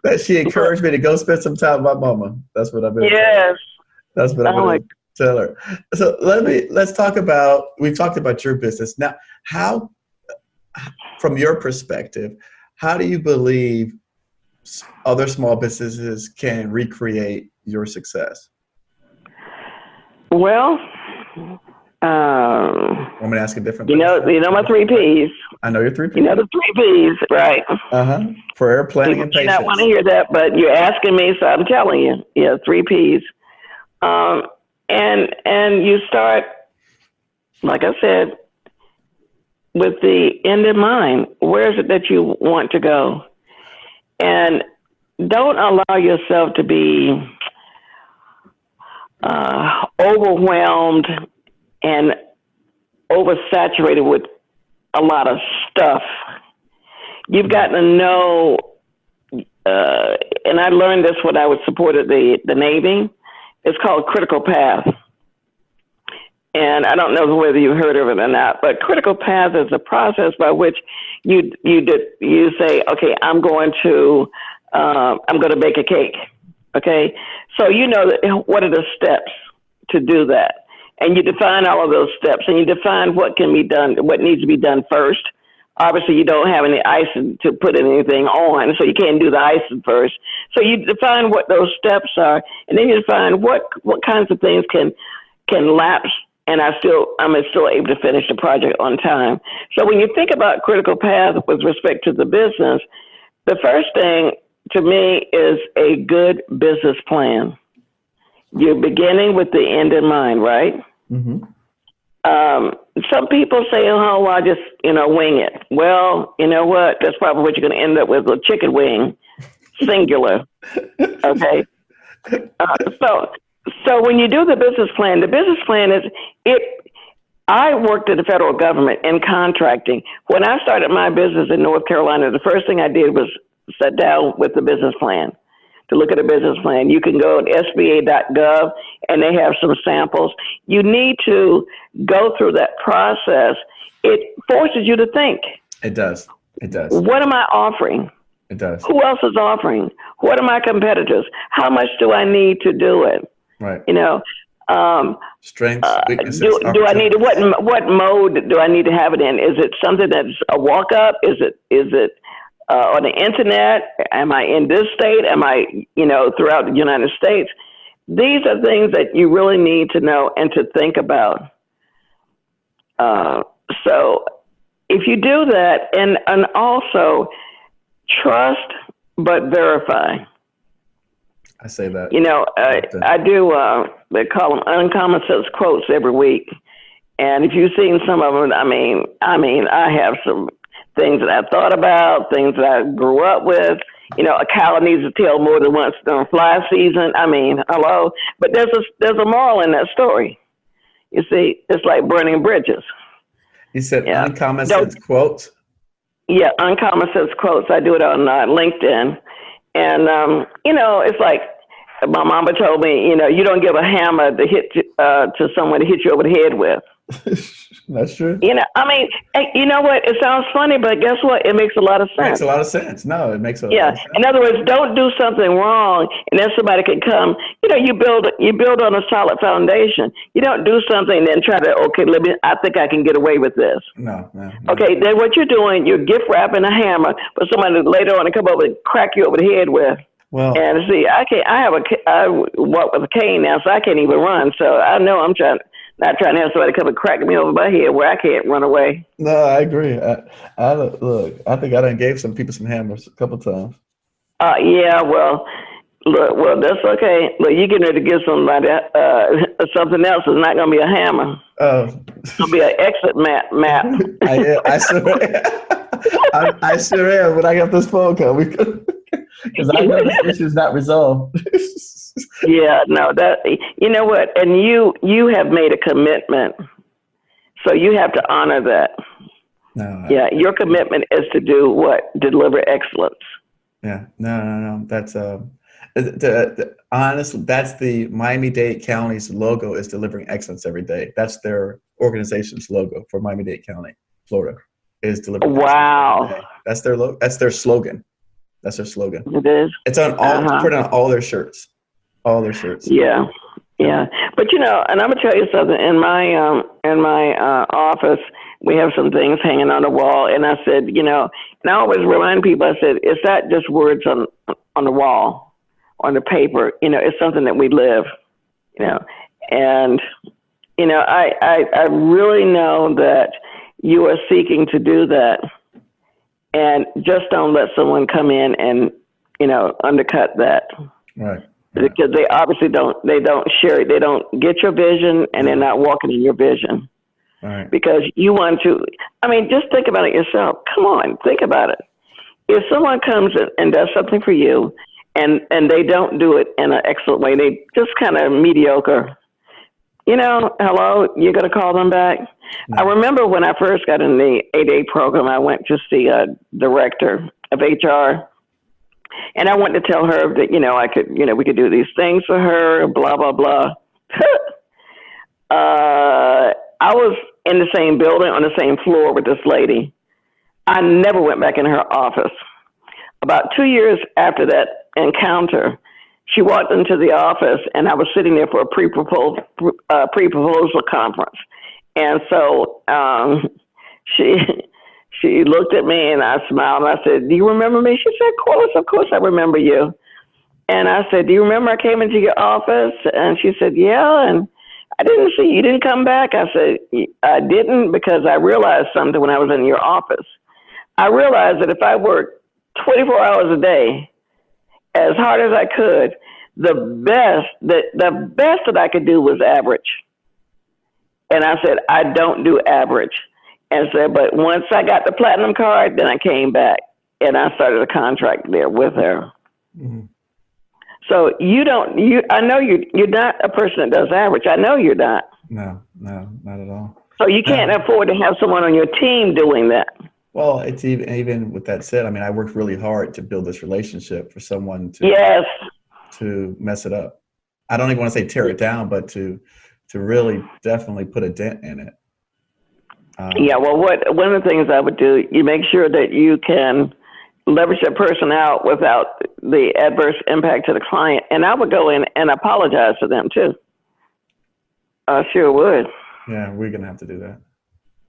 that she encouraged me to go spend some time with my mama. That's what I've been. Yes. That's what I'm gonna tell her. So let's talk about. We've talked about your business now. How, from your perspective, how do you believe other small businesses can recreate your success? Well, I'm going to ask a different. You know my 3 Ps. I know your 3 Ps. You know the 3 Ps, right? Prayer, planning, and patience. You don't want to hear that, but you're asking me, so I'm telling you. Yeah, 3 Ps. And you start, like I said, with the end in mind. Where is it that you want to go? And don't allow yourself to be overwhelmed and oversaturated with a lot of stuff. You've got to know, and I learned this when I was supported the Navy. It's called critical path. And I don't know whether you've heard of it or not, but critical path is a process by which you say, okay, I'm going to bake a cake. Okay. So you know what are the steps to do that. And you define all of those steps and you define what can be done, what needs to be done first. Obviously you don't have any icing to put anything on, so you can't do the icing first. So you define what those steps are, and then you define what kinds of things can lapse, and I'm still able to finish the project on time. So when you think about critical path with respect to the business, the first thing to me is a good business plan. You're beginning with the end in mind, right? Mm-hmm. Some people say, "Oh, I just wing it." Well, you know what? That's probably what you're going to end up with, a chicken wing, singular. Okay. So when you do the business plan is it. I worked at the federal government in contracting. When I started my business in North Carolina, the first thing I did was sit down with the business plan. To look at a business plan, you can go to SBA.gov and they have some samples. You need to go through that process. It forces you to think. It does. What am I offering? It does. Who else is offering? What are my competitors? How much do I need to do it? Right. Strengths, weaknesses. Do I need what mode do I need to have it in? Is it something that's a walk up? Is it on the internet? Am I in this state? Am I, throughout the United States? These are things that you really need to know and to think about. So if you do that, and also trust, but verify. I say that. I do, they call them uncommon sense quotes every week. And if you've seen some of them, I mean, I have some things that I thought about, things that I grew up with. You know, a cow needs to tail more than once during fly season. I mean, hello. But there's a moral in that story. You see, it's like burning bridges. You said uncommon sense quotes? Yeah, uncommon sense quotes. I do it on LinkedIn. And, you know, it's like my mama told me, you know, you don't give a hammer to hit to someone to hit you over the head with. That's true. You know, I mean, you know what? It sounds funny, but guess what? It makes a lot of sense. It makes a lot of sense. No, it makes a lot of sense. In other words, don't do something wrong, and then somebody can come. You know, you build on a solid foundation. You don't do something and then try to, I think I can get away with this. No. Okay, then what you're doing, you're gift wrapping a hammer for somebody later on to come over and crack you over the head with. Well, and see, I walk with a cane now, so I can't even run. So I know I'm not trying to have somebody come and crack me over my head where I can't run away. No, I agree. Look, I think I done gave some people some hammers a couple times. Yeah, well, that's okay. Look, you getting ready to give somebody something else. It's not going to be a hammer. Oh. It's going to be an exit map. I sure am. When I got this phone call, because I know this issue's not resolved. Yeah, no, you know what? And you have made a commitment, so you have to honor that. No. Your commitment is to do what? Deliver excellence. Yeah, no. That's honestly, that's the Miami-Dade County's logo is delivering excellence every day. That's their organization's logo for Miami-Dade County, Florida, is delivering. Wow. Excellence every day. That's their logo. That's their slogan. That's their slogan. It is. It's on all. Put on all their shirts. All their shirts. Yeah. But you know, and I'm gonna tell you something. In my office, we have some things hanging on the wall, and I said, you know, and I always remind people. I said, it's not just words on the wall, on the paper. You know, it's something that we live. You know, and you know, I really know that you are seeking to do that, and just don't let someone come in and, you know, undercut that. Right. Because they obviously don't share it. They don't get your vision, and they're not walking in your vision. All right. Because you want to, I mean, just think about it yourself. Come on, think about it. If someone comes and does something for you, and they don't do it in an excellent way, they just kind of mediocre, you know, hello, you're going to call them back? No. I remember when I first got in the 8A program, I went to see a director of HR. And I wanted to tell her that, you know, we could do these things for her, blah, blah, blah. I was in the same building on the same floor with this lady. I never went back in her office. About 2 years after that encounter, she walked into the office, and I was sitting there for a pre-proposal conference. And so she looked at me, and I smiled, and I said, do you remember me? She said, Corliss, of course I remember you. And I said, do you remember I came into your office? And she said, yeah, and I didn't see you didn't come back. I said, I didn't, because I realized something when I was in your office. I realized that if I worked 24 hours a day, as hard as I could, the best that I could do was average. And I said, I don't do average. And said, but once I got the platinum card, then I came back and I started a contract there with her. Mm-hmm. So I know you're not a person that does average. I know you're not. No, not at all. So you can't afford to have someone on your team doing that. Well, it's even with that said, I mean, I worked really hard to build this relationship for someone to mess it up. I don't even want to say tear it down, but to really definitely put a dent in it. Well, one of the things I would do, you make sure that you can leverage that person out without the adverse impact to the client. And I would go in and apologize to them too. I sure would. Yeah, we're going to have to do that.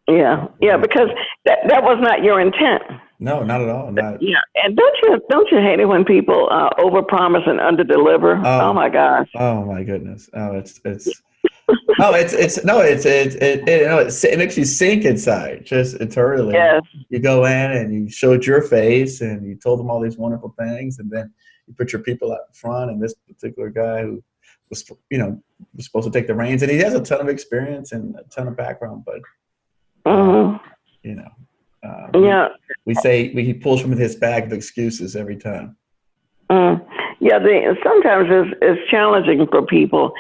Yeah, because that was not your intent. No, not at all. Not. Yeah, and don't you hate it when people overpromise and underdeliver? Oh my gosh. Oh my goodness. Oh, it makes you sink inside. Just eternally. Yes. You go in and you showed your face and you told them all these wonderful things, and then you put your people out front. And this particular guy who was supposed to take the reins, and he has a ton of experience and a ton of background, but We say he pulls from his bag of excuses every time. Sometimes it's challenging for people.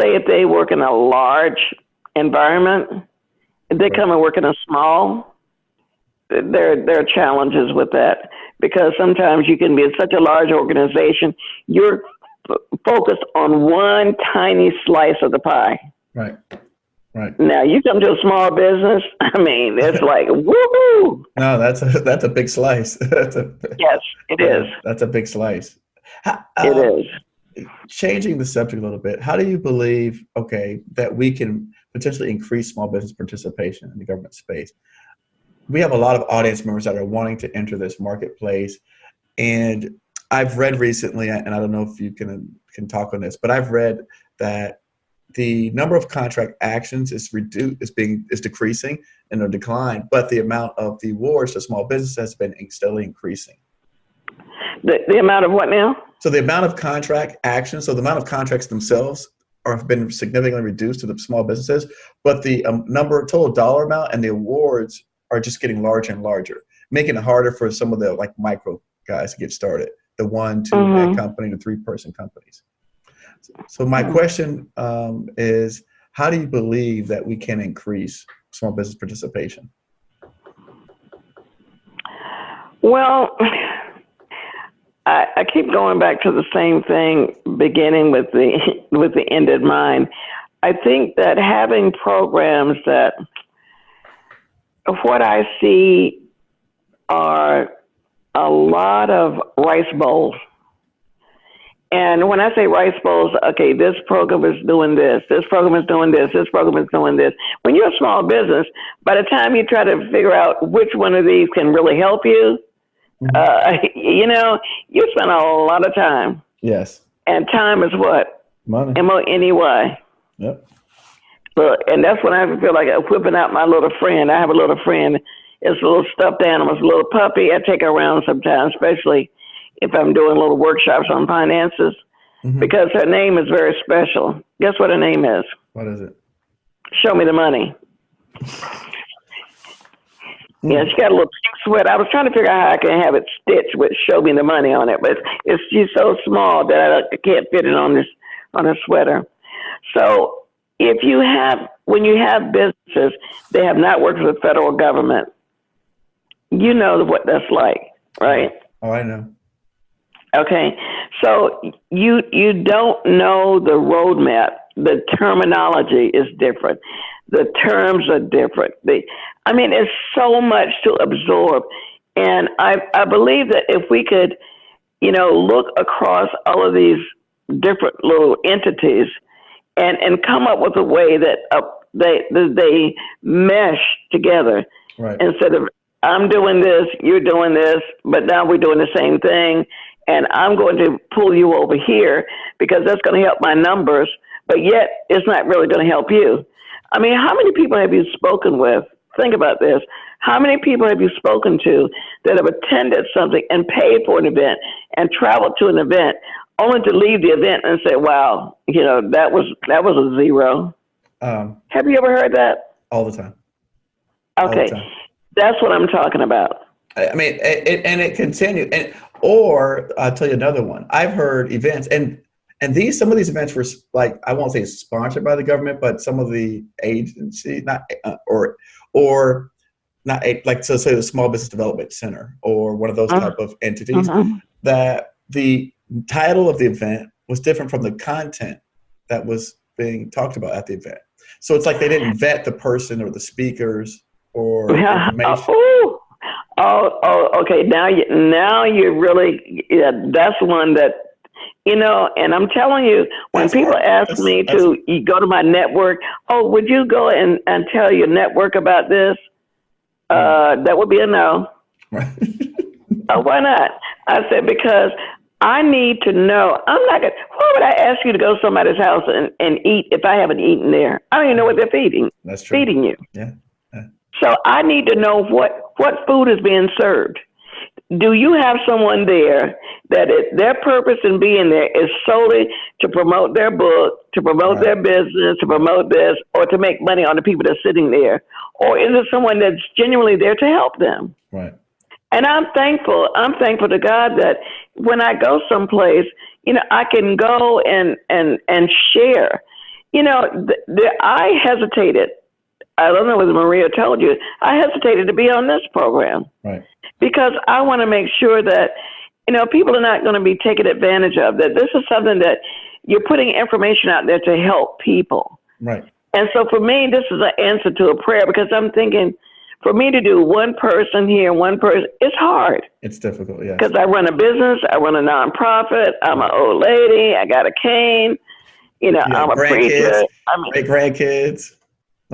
Say if they work in a large environment, if they come and work in a small, there are challenges with that, because sometimes you can be in such a large organization, you're focused on one tiny slice of the pie. Right. Now you come to a small business, I mean, it's like woohoo! No, that's a big slice. Yes, it is. That's a big slice. It is. Changing the subject a little bit, how do you believe, that we can potentially increase small business participation in the government space? We have a lot of audience members that are wanting to enter this marketplace, and I've read recently, and I don't know if you can talk on this, but I've read that the number of contract actions is decreasing and a decline, but the amount of the awards to small business has been steadily increasing. The amount of what now? So the amount of contract actions, so the amount of contracts themselves have been significantly reduced to the small businesses, but the total dollar amount and the awards are just getting larger and larger, making it harder for some of the micro guys to get started, the 1-2 company to 3-person companies. So my question is, how do you believe that we can increase small business participation? Well, I keep going back to the same thing, beginning with the end in mind. I think that having programs that, what I see are a lot of rice bowls. And when I say rice bowls, okay, this program is doing this program is doing this program is doing this. When you're a small business, by the time you try to figure out which one of these can really help you, you spend a lot of time. Yes. And time is what? Money. M-O-N-E-Y. Yep. So, and that's when I feel like whipping out my little friend. I have a little friend. It's a little stuffed animal. It's a little puppy. I take her around sometimes, especially if I'm doing little workshops on finances, because her name is very special. Guess what her name is? What is it? Show me the money. Yeah, she got a little pink sweater. I was trying to figure out how I can have it stitched with "Show me the money" on it, but she's so small that I can't fit it on her sweater. So when you have businesses, they have not worked for the federal government. You know what that's like, right? Oh, I know. Okay, so you don't know the roadmap. The terminology is different. The terms are different. It's so much to absorb. And I believe that if we could, look across all of these different little entities and come up with a way that they mesh together, right, instead of I'm doing this, you're doing this, but now we're doing the same thing. And I'm going to pull you over here because that's going to help my numbers, but yet it's not really going to help you. How many people have you spoken with? Think about this. How many people have you spoken to that have attended something and paid for an event and traveled to an event only to leave the event and say, wow, that was a zero? Have you ever heard that? All the time. Okay. The time. That's what I'm talking about. It continued. Or I'll tell you another one. I've heard events, and some of these events were I won't say sponsored by the government, but some of the agency, so say the Small Business Development Center or one of those type of entities, that the title of the event was different from the content that was being talked about at the event. So it's like they didn't vet the person or the speakers or information. Oh, okay. Now you're really, that's one that, and I'm telling you, when people ask me to go to my network, would you go and tell your network about this? That would be a no. Right. Why not? I said, because I need to know. Why would I ask you to go to somebody's house and eat if I haven't eaten there? I don't even know what they're feeding. That's true. Feeding you. Yeah. So I need to know what food is being served. Do you have someone there that their purpose in being there is solely to promote their book, to promote their business, to promote this, or to make money on the people that are sitting there? or is it someone that's genuinely there to help them? Right. And I'm thankful to God that when I go someplace, I can go and share. I hesitated. I don't know whether Maria told you, I hesitated to be on this program. Right. Because I want to make sure that, people are not going to be taken advantage of, that this is something that you're putting information out there to help people. Right. And so for me, this is an answer to a prayer, because I'm thinking, for me to do one person here, one person, it's hard. It's difficult, yes. Because I run a business, I run a nonprofit, I'm an old lady, I got a cane, I'm a preacher. Great grandkids.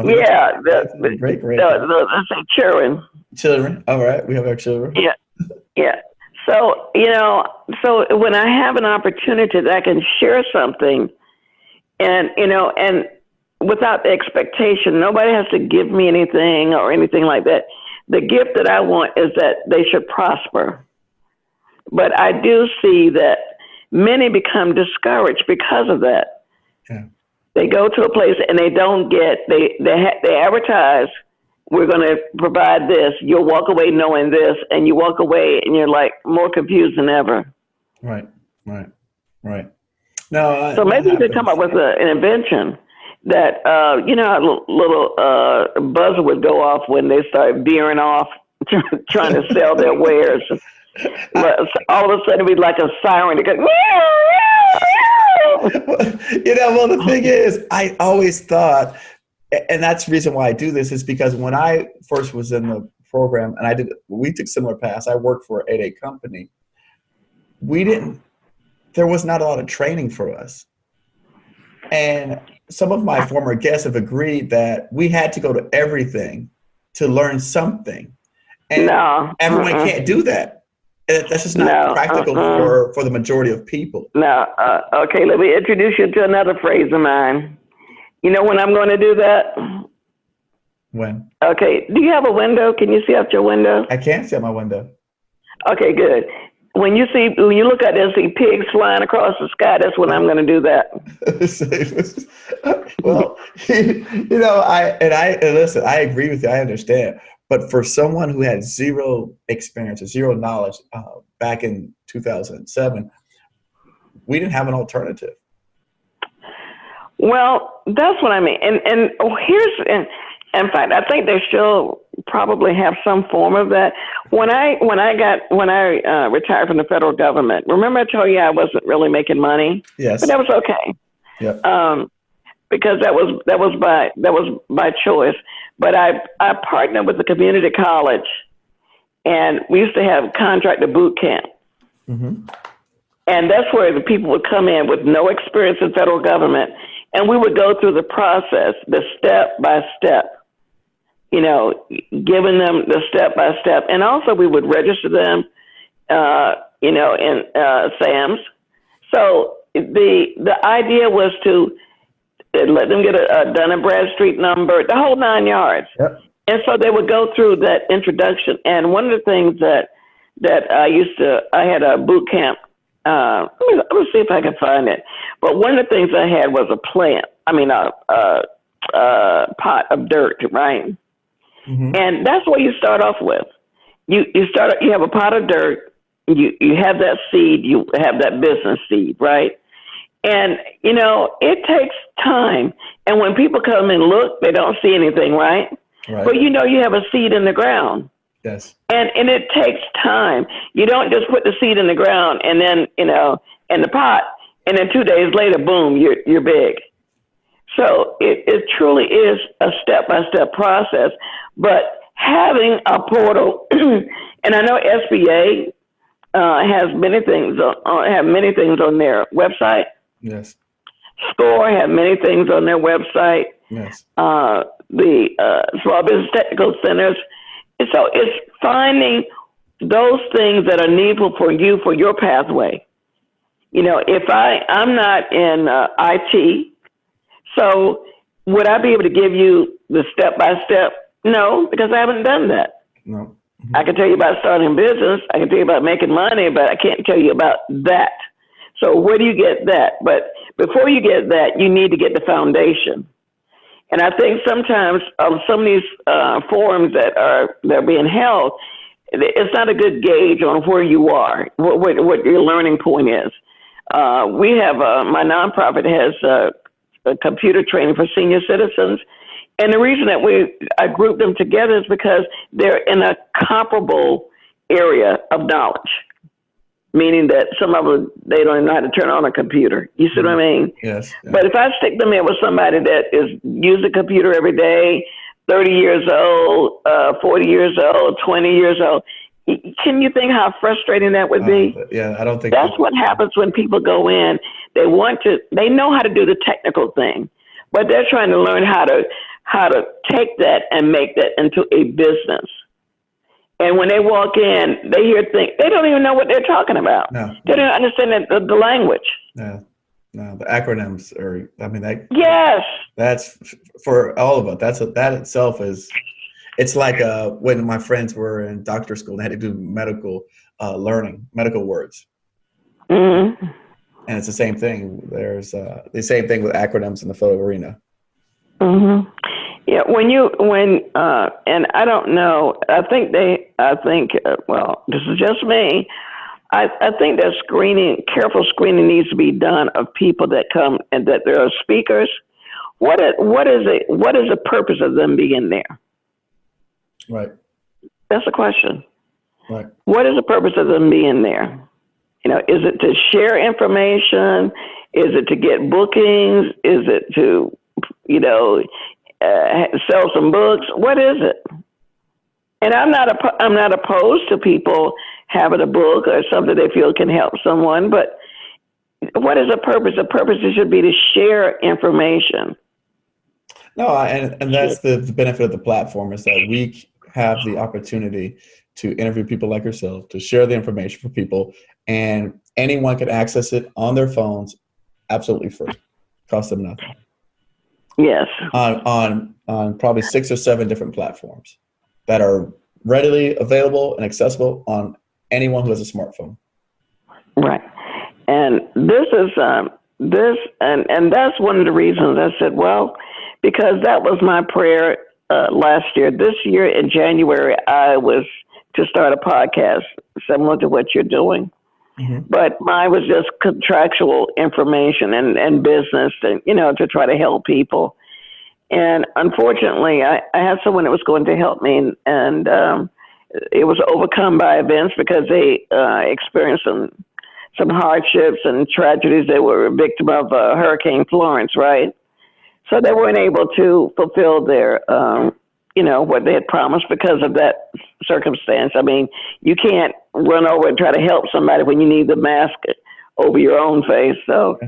Yeah, great let's say children. Children, all right, we have our children. Yeah. So, so when I have an opportunity that I can share something, and without the expectation, nobody has to give me anything or anything like that. The gift that I want is that they should prosper. But I do see that many become discouraged because of that. Yeah. They go to a place and they don't get, they advertise, we're going to provide this. You'll walk away knowing this, and you walk away and you're like more confused than ever. Right. No. So maybe you could come up with an invention that, how little buzzer would go off when they start veering off, trying to sell their wares. But all of a sudden it'd be like a siren to go, well, the thing is, I always thought, and that's the reason why I do this, is because when I first was in the program and we took similar paths, I worked for a company. There was not a lot of training for us. And some of my former guests have agreed that we had to go to everything to learn something. And everyone can't do that. That's just not practical for the majority of people. No. Okay, let me introduce you to another phrase of mine. You know when I'm going to do that? When? Okay, do you have a window? Can you see out your window? I can't see out my window. Okay, good. When you look out there and see pigs flying across the sky, that's when I'm going to do that. Well, listen, I agree with you. I understand. But for someone who had zero experience or zero knowledge back in 2007, we didn't have an alternative. Well, that's what I mean. And in fact, I think they still probably have some form of that. When I retired from the federal government, remember I told you I wasn't really making money? Yes. But that was okay. Yep. Because that was by choice. But I partnered with the community college, and we used to have contractor boot camp. Mm-hmm. And that's where the people would come in with no experience in federal government, and we would go through the process, the step by step, giving them the step by step. And also we would register them, in SAMs. So the idea was to let them get a Dun & Bradstreet number, the whole 9 yards. Yep. And so they would go through that introduction. And one of the things that I had a boot camp. Let me see if I can find it. But one of the things I had was a pot of dirt, right? Mm-hmm. And that's what you start off with. You have a pot of dirt. You have that seed. You have that business seed, right? And, it takes time. And when people come and look, they don't see anything, right? Right. But you have a seed in the ground. Yes. And it takes time. You don't just put the seed in the ground and then, in the pot, and then 2 days later, boom, you're big. So it truly is a step-by-step process. But having a portal, and I know SBA has many things on their website. Yes. SCORE have many things on their website. Yes. The Small Business Technical Centers. And so it's finding those things that are needful for you, for your pathway. If I'm not in IT, so would I be able to give you the step-by-step? No, because I haven't done that. No. Mm-hmm. I can tell you about starting a business. I can tell you about making money, but I can't tell you about that. So where do you get that? But before you get that, you need to get the foundation. And I think sometimes some of these forums that are being held, it's not a good gauge on where you are, what your learning point is. We have my nonprofit has a computer training for senior citizens, and the reason that I group them together is because they're in a comparable area of knowledge. Meaning that some of them, they don't even know how to turn on a computer. You see what I mean? Yes. Yeah. But if I stick them in with somebody that is using a computer every day, 30 years old, 40 years old, 20 years old, can you think how frustrating that would be? Yeah, I don't think that's what happens when people go in. They know how to do the technical thing, but they're trying to learn how to take that and make that into a business. And when they walk in, they hear things. They don't even know what they're talking about. No. They don't understand the language. No, the acronyms are. I mean, yes. That's for all of us. That itself is. It's like when my friends were in doctor school, they had to do medical learning, medical words. Mm-hmm. And it's the same thing. There's the same thing with acronyms in the photo arena. Mm-hmm. Yeah, and I don't know. I think well, this is just me. I think that careful screening needs to be done of people that come and that there are speakers. What is the purpose of them being there? Right. That's the question. Right. What is the purpose of them being there? Is it to share information? Is it to get bookings? Is it to, sell some books? What is it? And I'm not opposed to people having a book or something they feel can help someone, but what is the purpose? The purpose should be to share information. No, and that's the benefit of the platform is that we have the opportunity to interview people like yourself, to share the information for people, and anyone can access it on their phones absolutely free. Cost them nothing. Yes. On probably 6 or 7 different platforms that are readily available and accessible on anyone who has a smartphone. Right. And this is and that's one of the reasons I said, well, because that was my prayer last year. This year in January, I was to start a podcast similar to what you're doing. Mm-hmm. But mine was just contractual information and business, to try to help people. And unfortunately, I had someone that was going to help me, and it was overcome by events because they experienced some hardships and tragedies. They were a victim of Hurricane Florence, right? So they weren't able to fulfill their, what they had promised because of that circumstance. I mean, you can't run over and try to help somebody when you need the mask over your own face. So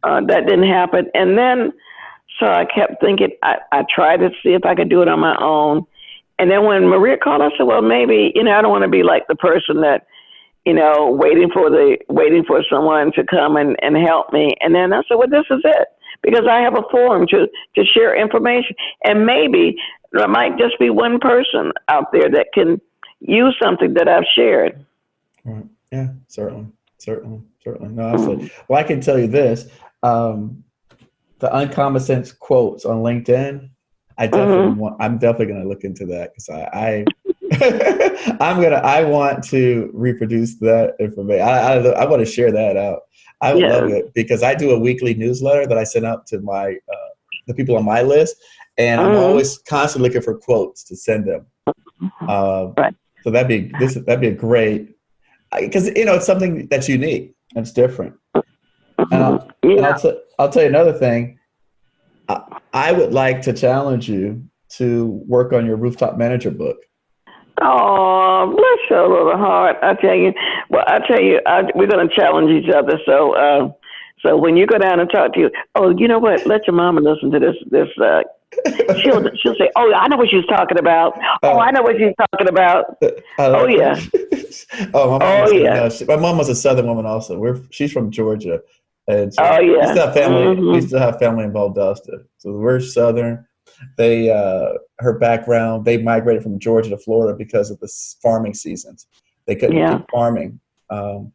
that didn't happen. And then, so I kept thinking, I tried to see if I could do it on my own. And then when Maria called, I said, well, maybe, I don't want to be like the person that, waiting for someone to come and help me. And then I said, well, this is it. Because I have a forum to share information. And maybe there might just be one person out there that can use something that I've shared. Right. Yeah, certainly. No, absolutely. Well, I can tell you this. The Uncommon Sense quotes on LinkedIn, I'm definitely going to look into that because I want to reproduce that information. I want to share that out. I would love it because I do a weekly newsletter that I send out to my the people on my list, and I'm always constantly looking for quotes to send them. Right. So that'd be a great, because it's something that's unique, that's different. And I'll tell you another thing. I would like to challenge you to work on your Rooftop Manager book. Oh, bless your little heart. I tell you, we're going to challenge each other. So when you go down and talk to you, you know what? Let your mama listen to this. She'll say, oh, I know what she's talking about. I know what she's talking about. Yeah. My mom was a Southern woman also. She's from Georgia. And so yeah. We still have family. We still have family in Valdosta. So we're Southern. They, her background, they migrated from Georgia to Florida because of the farming seasons. They couldn't keep farming. So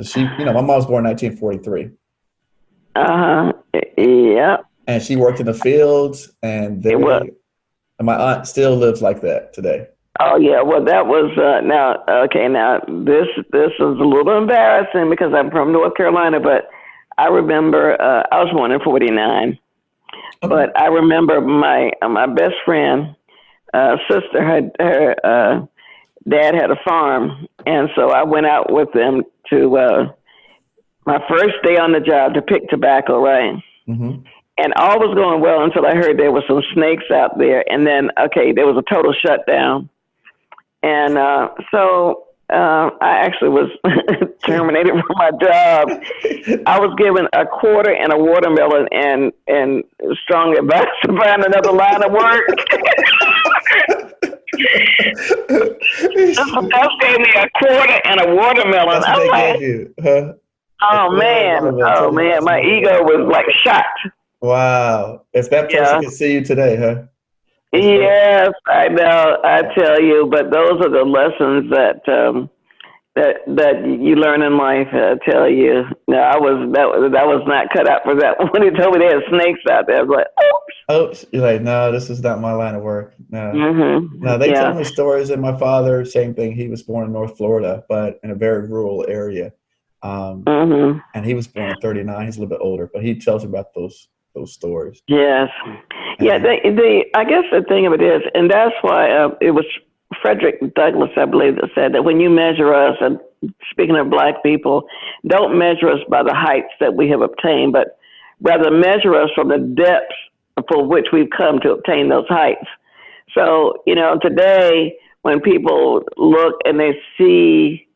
she, my mom was born in 1943. Yeah. And she worked in the fields, and my aunt still lives like that today. Oh yeah, well that was now this is a little embarrassing because I'm from North Carolina, but I remember I was born in '49, but I remember my best friend sister her dad had a farm, and so I went out with them to my first day on the job to pick tobacco, right? Mm-hmm. And all was going well until I heard there were some snakes out there, and then there was a total shutdown. And so I actually was terminated from my job. I was given a quarter and a watermelon and strong advice to find another line of work. The boss gave me a quarter and a watermelon. That's what they gave you, huh? Oh man, my ego was like shot. Wow. If that person could see you today, huh? Yes, I know. I tell you, but those are the lessons that you learn in life. I tell you, no, I was not cut out for that. When he told me they had snakes out there, I was like, oops. You're like, no, this is not my line of work. No, mm-hmm. No. They tell me stories. And my father, same thing. He was born in North Florida, but in a very rural area. And he was born in '39. He's a little bit older, but he tells about those stories. Yes. Yeah. I guess the thing of it is, and that's why it was Frederick Douglass, I believe, that said that when you measure us, and speaking of Black people, don't measure us by the heights that we have obtained, but rather measure us from the depths for which we've come to obtain those heights. So, today when people look and they see,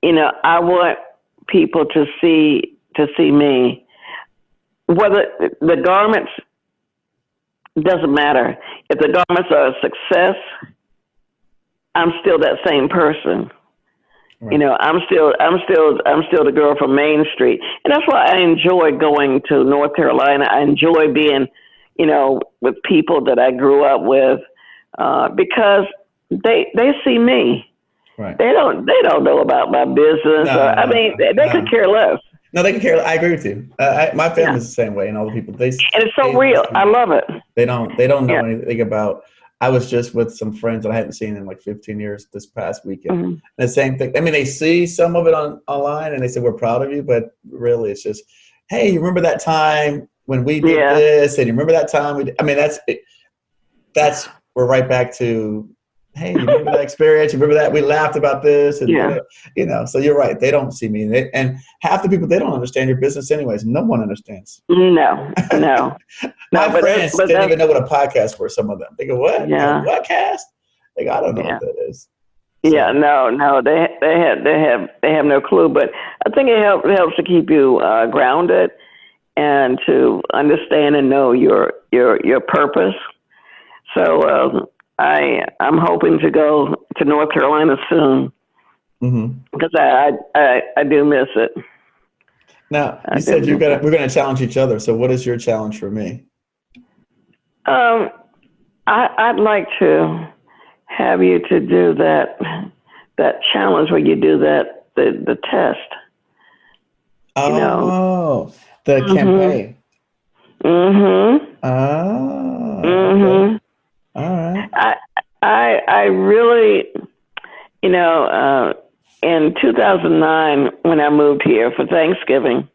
I want people to see me. Whether the garments, doesn't matter. If the garments are a success, I'm still that same person. Right. I'm still the girl from Main Street, and that's why I enjoy going to North Carolina. I enjoy being, with people that I grew up with, because they see me. Right. They don't know about my business. They could care less. No, they can care. I agree with you. My family's the same way, and all the people and it's so real. I love it. They don't know anything about. I was just with some friends that I hadn't seen in like 15 years this past weekend. Mm-hmm. And the same thing. I mean, they see some of it online, and they say we're proud of you, but really, it's just, hey, you remember that time when we did this, and you remember that time we did. I mean, that's we're right back to. Hey, you remember that experience? You remember that we laughed about this? And, so you're right. They don't see me. And half the people, they don't understand your business anyways. No one understands. No. My friends didn't even know what a podcast were, some of them. They go, what? Yeah. What cast? They go, I don't know what that is. So. Yeah, no. They have no clue. But I think it helps to keep you grounded and to understand and know your purpose. So, I'm hoping to go to North Carolina soon because I do miss it. Now, you said we're going to challenge each other. So what is your challenge for me? I'd like to have you to do that challenge where you do the test. Oh, the campaign. Mm-hmm. Oh. Mm-hmm. Okay. All right. I really, in 2009, when I moved here for Thanksgiving,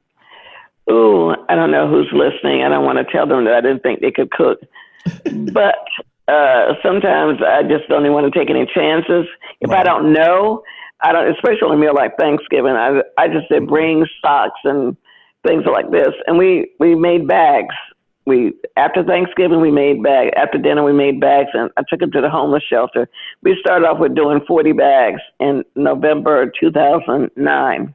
I don't know who's listening. I don't want to tell them that I didn't think they could cook. But sometimes I just don't even want to take any chances. If I don't know, especially on a meal like Thanksgiving, I just said bring socks and things like this. And we made bags. After Thanksgiving, we made bags. After dinner, we made bags, and I took them to the homeless shelter. We started off with doing 40 bags in November 2009.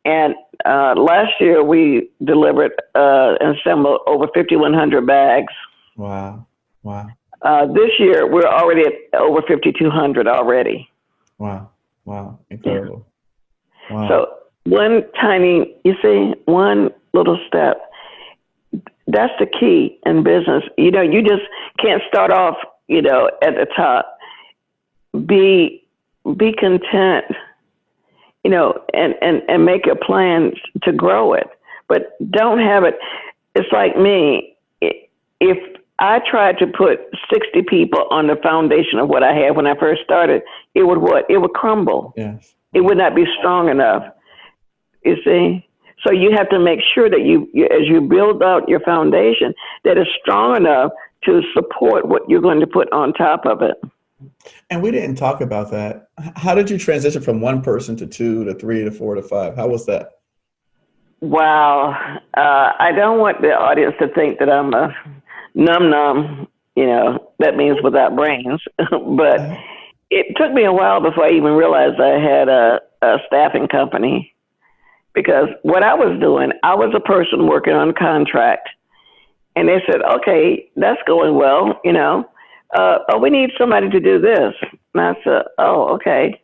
And last year, we delivered and assembled over 5,100 bags. Wow. This year, we're already at over 5,200 already. Wow. Incredible. Yeah. Wow. So one little step. That's the key in business. You just can't start off, at the top. Be content, and make a plan to grow it. But don't have it. it's like me. If I tried to put 60 people on the foundation of what I had when I first started, it would what? It would crumble. Yes. It would not be strong enough. You see? So you have to make sure that you, as you build out your foundation, that it's strong enough to support what you're going to put on top of it. And we didn't talk about that. How did you transition from one person to 2 to 3 to 4 to 5? How was that? Wow. I don't want the audience to think that I'm a numb, that means without brains. But it took me a while before I even realized I had a staffing company, because what I was doing, I was a person working on contract. And they said, okay, that's going well, we need somebody to do this. And I said, oh, okay.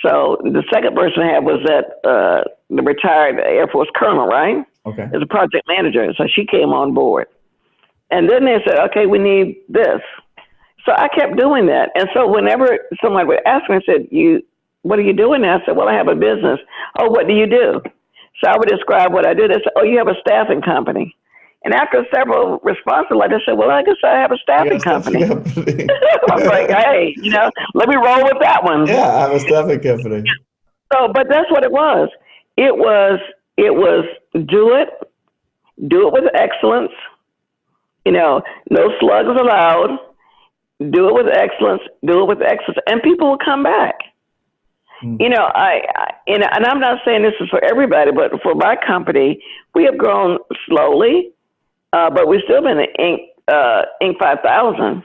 So the second person I had was the retired Air Force colonel, right? Okay. As a project manager. So she came on board. And then they said, okay, we need this. So I kept doing that. And so whenever someone would ask me, I said, what are you doing now? I said, well, I have a business. Oh, what do you do? So I would describe what I do. They said, oh, you have a staffing company. And after several responses like that, I said, well, I guess I have a staffing company. I was like, hey, let me roll with that one. Yeah, I have a staffing company. So, but that's what it was. It was do it with excellence. No slugs allowed. Do it with excellence. And people will come back. And I'm not saying this is for everybody, but for my company, we have grown slowly. But we've still been Inc. 5000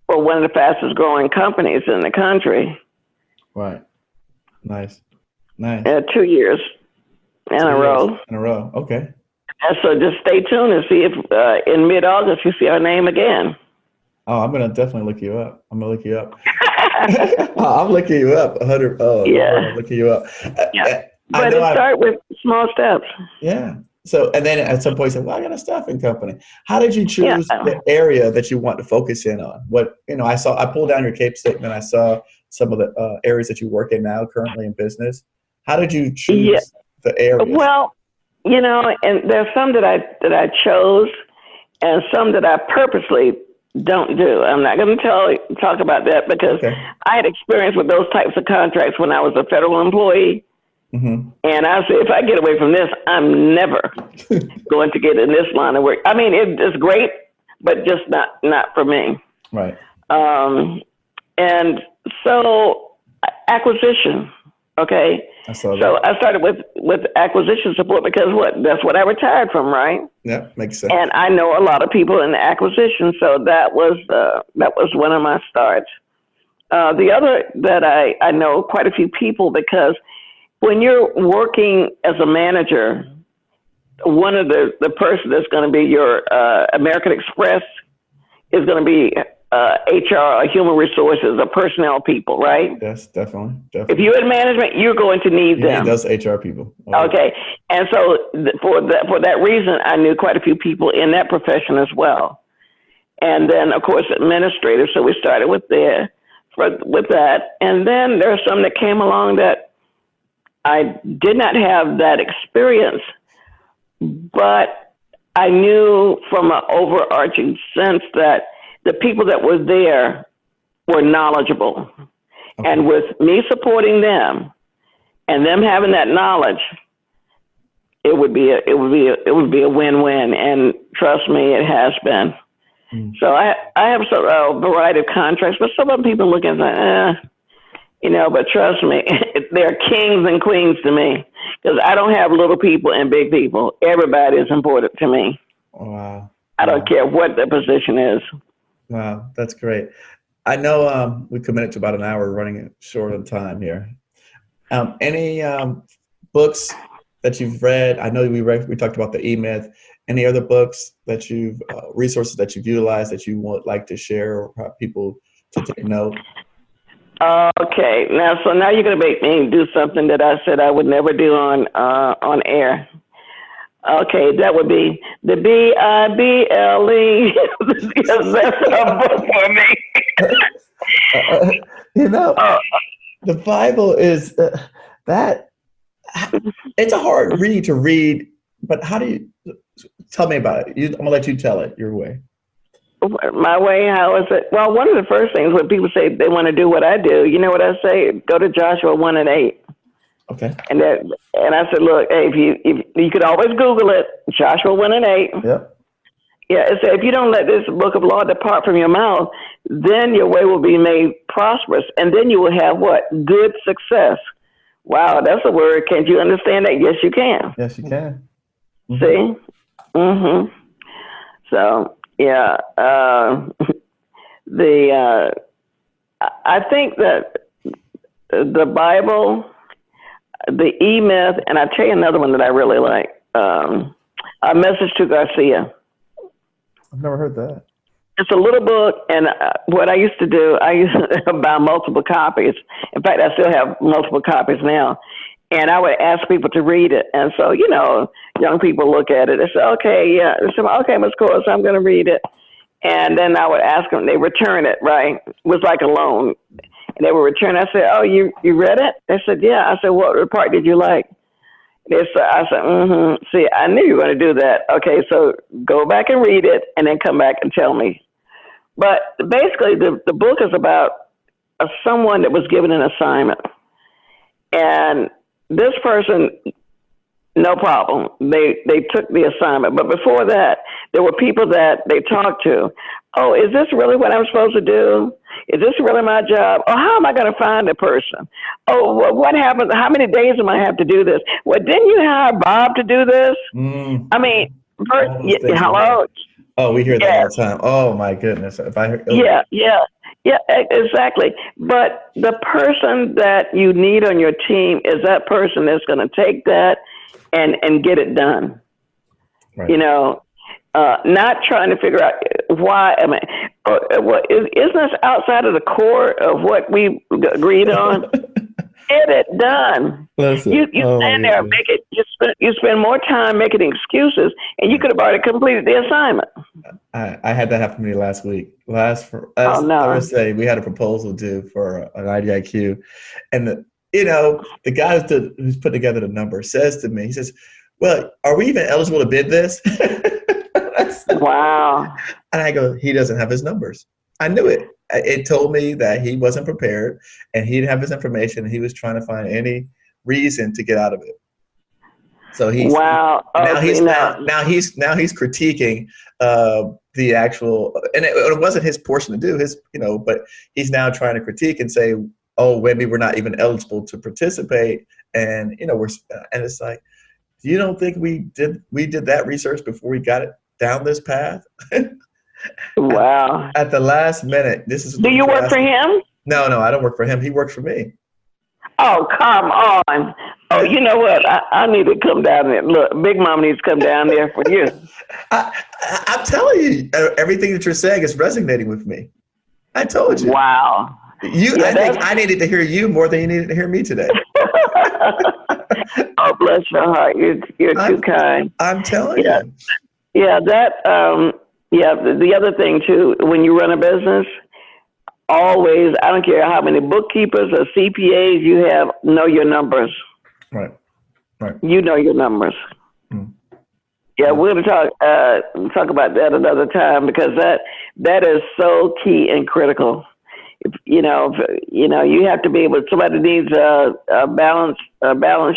for one of the fastest growing companies in the country. Right. Nice. 2 years in a row. Okay. And so just stay tuned and see if in mid-August you see our name again. Oh, I'm going to definitely look you up. I'm looking you up. 100. Yeah. I'm looking you up. Yeah. But start with small steps. Yeah. So, and then at some point you said, well, I got a staffing company. How did you choose the area that you want to focus in on? I pulled down your CAPE statement. I saw some of the areas that you work in now currently in business. How did you choose the area? Well, and there's some that I chose and some that I purposely don't do. I'm not going to talk about that because I had experience with those types of contracts when I was a federal employee. Mm-hmm. And I said, if I get away from this, I'm never going to get in this line of work. I mean, it's great, but just not for me. Right. And so acquisition. Okay. I started with acquisition support because that's what I retired from, right? Yeah, makes sense. And I know a lot of people in the acquisition, so that was one of my starts. The other that I know quite a few people because when you're working as a manager, one of the person that's going to be your American Express is going to be HR, human resources, or personnel people, right? Yes, definitely. If you're in management, you're going to need them. Need those HR people. Okay, and so for that reason, I knew quite a few people in that profession as well. And then, of course, administrators. So we started with that, and then there are some that came along that I did not have that experience, but I knew from an overarching sense that the people that were there were knowledgeable. Okay. And with me supporting them and them having that knowledge, it would be a win-win. And trust me, it has been. So I have a variety of contracts, but some of them people look at it, but trust me, they're kings and queens to me because I don't have little people and big people. Everybody is important to me. Wow. I don't care what the position is. Wow, that's great. I know we committed to about an hour, running short on time here. Any books that you've read? I know we talked about the E-Myth. Any other books that resources that you've utilized that you would like to share or have people to take note? Okay, now you're going to make me do something that I said I would never do on air. Okay, that would be the Bible. That's a book for me. The Bible is that it's a hard read to read But how do you tell me about it? I'm gonna let you tell it your way. My way, how is it? Well, one of the first things when people say they want to do what I do, you know what I say? Go to Joshua 1:8. Okay. And I said, look, hey, if you could always Google it, Joshua 1:8. Yep. Yeah, it said, if you don't let this book of law depart from your mouth, then your way will be made prosperous, and then you will have what? Good success. Wow, that's a word. Can't you understand that? Yes, you can. Yes, you can. Mm-hmm. See? Mm-hmm. So, yeah, I think that the Bible, the E-Myth, and I'll tell you another one that I really like, A Message to Garcia. I've never heard that. It's a little book, and what I used to do, I used to buy multiple copies. In fact, I still have multiple copies now. And I would ask people to read it. And so, you know, young people look at it. They say, okay, yeah. They say, okay, Ms. Corliss, I'm going to read it. And then I would ask them, they return it, right? It was like a loan. And they would return it. I said, oh, you read it? They said, yeah. I said, what part did you like? I said, mm-hmm. See, I knew you were going to do that. Okay, so go back and read it and then come back and tell me. But basically, the book is about someone that was given an assignment. And this person, no problem. They took the assignment. But before that, there were people that they talked to. Oh, is this really what I'm supposed to do? Is this really my job? Oh, how am I going to find a person? Oh, well, what happens? How many days am I have to do this? Well, didn't you hire Bob to do this? I mean, hello? Oh, we hear that all the time. Oh, my goodness. If I heard, Yeah, exactly. But the person that you need on your team is that person that's going to take that and get it done. Right. You know, not trying to figure out why. I mean, isn't this outside of the core of what we agreed on? Get it done. Listen, you stand there and make it. You spend more time making excuses, and you could have already completed the assignment. I had that happen to me last week. Last Thursday, we had a proposal due for an IDIQ, and the guy who's put together the number says to me, he says, "Well, are we even eligible to bid this?" Wow. And I go, he doesn't have his numbers. I knew it. It told me that he wasn't prepared and he didn't have his information. And he was trying to find any reason to get out of it. So he's now he's critiquing the actual, and it wasn't his portion to do but he's now trying to critique and say, oh, maybe we're not even eligible to participate. And, and it's like, you don't think we did that research before we got it down this path? Wow. At the last minute, do you work for him? No, I don't work for him. He works for me. Oh, come on. Oh, you know what? I need to come down there. Look, Big Mama needs to come down there for you. I'm telling you, everything that you're saying is resonating with me. I told you. Wow. I think I needed to hear you more than you needed to hear me today. Oh, bless your heart. You're too kind. I'm telling you. Yeah, the other thing, too, when you run a business, always, I don't care how many bookkeepers or CPAs you have, know your numbers. Right. You know your numbers. Yeah, we're going to talk about that another time, because that is so key and critical. You have to be able. Somebody needs a balance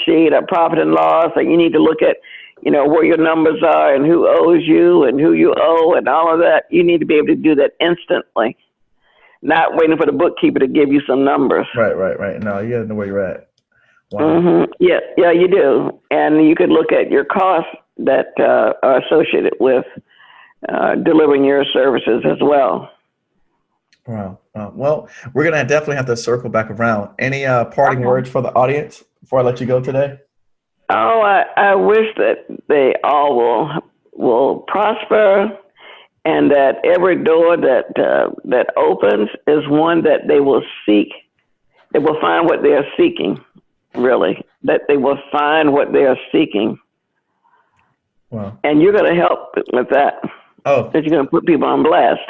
sheet, a profit and loss, and you need to look at, where your numbers are and who owes you and who you owe and all of that. You need to be able to do that instantly, not waiting for the bookkeeper to give you some numbers. Right. No, you got to know where you're at. Wow. Mm-hmm. Yeah, you do. And you could look at your costs that are associated with delivering your services as well. Wow. Well, we're going to definitely have to circle back around. Any parting words for the audience before I let you go today? Oh, I wish that they all will prosper, and that every door that opens is one that they will seek. They will find what they are seeking, really, that they will find what they are seeking. Wow. And you're going to help with that. Oh. That you're going to put people on blast.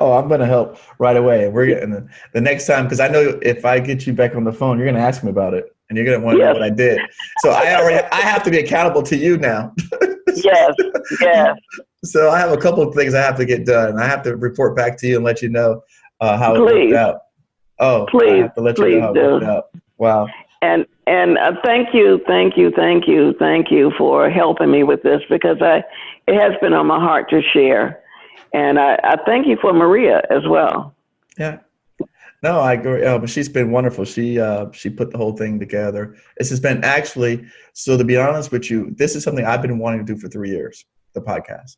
Oh, I'm going to help right away. We're getting the next time, because I know if I get you back on the phone, you're going to ask me about it. and you're going to want to know what I did. So I have to be accountable to you now. Yes. So I have a couple of things I have to get done. I have to report back to you and let you know how it worked out. Oh, please, I have to let you know how it worked out. Wow. And thank you for helping me with this, because it has been on my heart to share. And I thank you for Maria as well. Yeah. No, I agree. But she's been wonderful. She put the whole thing together. This has been actually, so to be honest with you, this is something I've been wanting to do for 3 years, the podcast.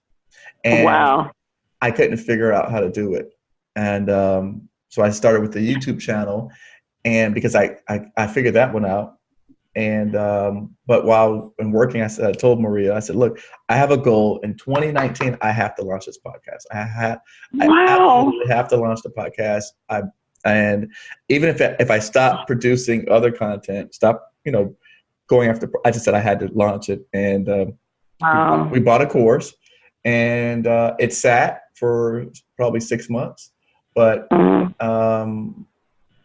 And wow. I couldn't figure out how to do it. And so I started with the YouTube channel, and because I figured that one out. And but while I'm working, I told Maria, I said, look, I have a goal in 2019. I have to launch this podcast. I absolutely have to launch the podcast. And even if I stop producing other content, stop, going after, I just said I had to launch it. And we bought a course, and it sat for probably 6 months. But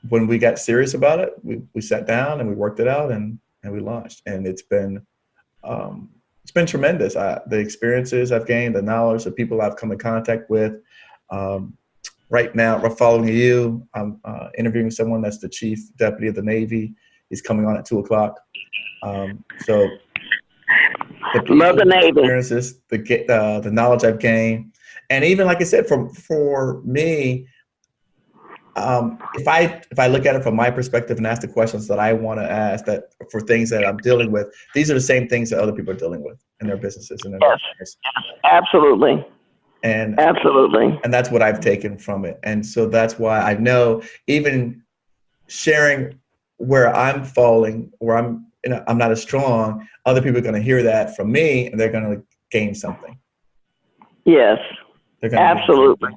when we got serious about it, we sat down and we worked it out, and we launched. And it's been tremendous. The experiences I've gained, the knowledge, the people I've come in contact with. Right now, we're following you. I'm interviewing someone that's the Chief Deputy of the Navy. He's coming on at 2:00. So love the Navy. Experiences, the knowledge I've gained, and even like I said, for me, if I look at it from my perspective and ask the questions that I want to ask, that for things that I'm dealing with, these are the same things that other people are dealing with in their businesses and their business. Absolutely. And absolutely. And that's what I've taken from it. And so that's why I know, even sharing where I'm falling, where I'm not as strong, other people are going to hear that from me, and they're going to gain something. Yes, absolutely.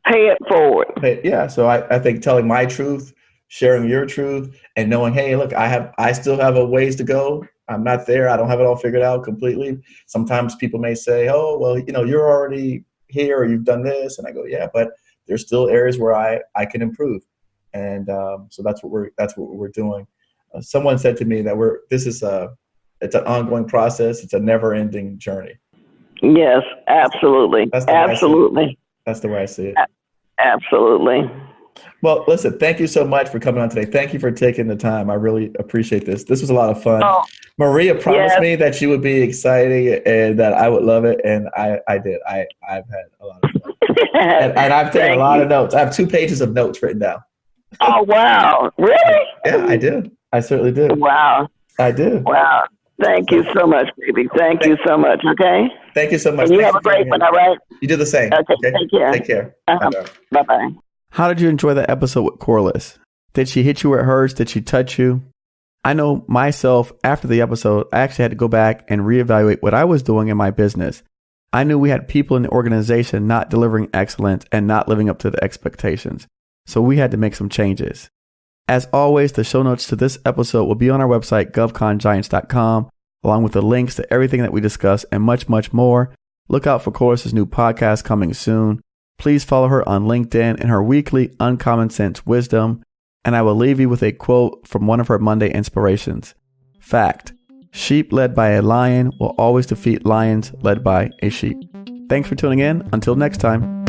Pay it forward. Yeah. So I think telling my truth, sharing your truth, and knowing, hey, look, I still have a ways to go. I'm not there. I don't have it all figured out completely. Sometimes people may say, oh, well, you're already here, or you've done this. And I go, yeah, but there's still areas where I can improve. And so that's what we're doing. Someone said to me that it's an ongoing process. It's a never ending journey. Yes, absolutely. Absolutely. That's the way I see it. Absolutely. Well, listen, thank you so much for coming on today. Thank you for taking the time. I really appreciate this. This was a lot of fun. Oh, Maria promised me that she would be exciting and that I would love it. And I did. I've had a lot of fun. and I've taken a lot of notes. I have 2 pages of notes written down. Oh, wow. Really? Yeah, I do. I certainly do. Wow. I do. Wow. Thank you so much, baby. Thank you so much. Okay. Thank you so much. And you have a great one. All right. You do the same. Okay. Take care. Take care. Bye-bye. How did you enjoy that episode with Corliss? Did she hit you where it hurts? Did she touch you? I know myself, after the episode, I actually had to go back and reevaluate what I was doing in my business. I knew we had people in the organization not delivering excellence and not living up to the expectations. So we had to make some changes. As always, the show notes to this episode will be on our website, govcongiants.com, along with the links to everything that we discuss and much, much more. Look out for Corliss's new podcast coming soon. Please follow her on LinkedIn and her weekly Uncommon Sense Wisdom. And I will leave you with a quote from one of her Monday inspirations. Fact: sheep led by a lion will always defeat lions led by a sheep. Thanks for tuning in. Until next time.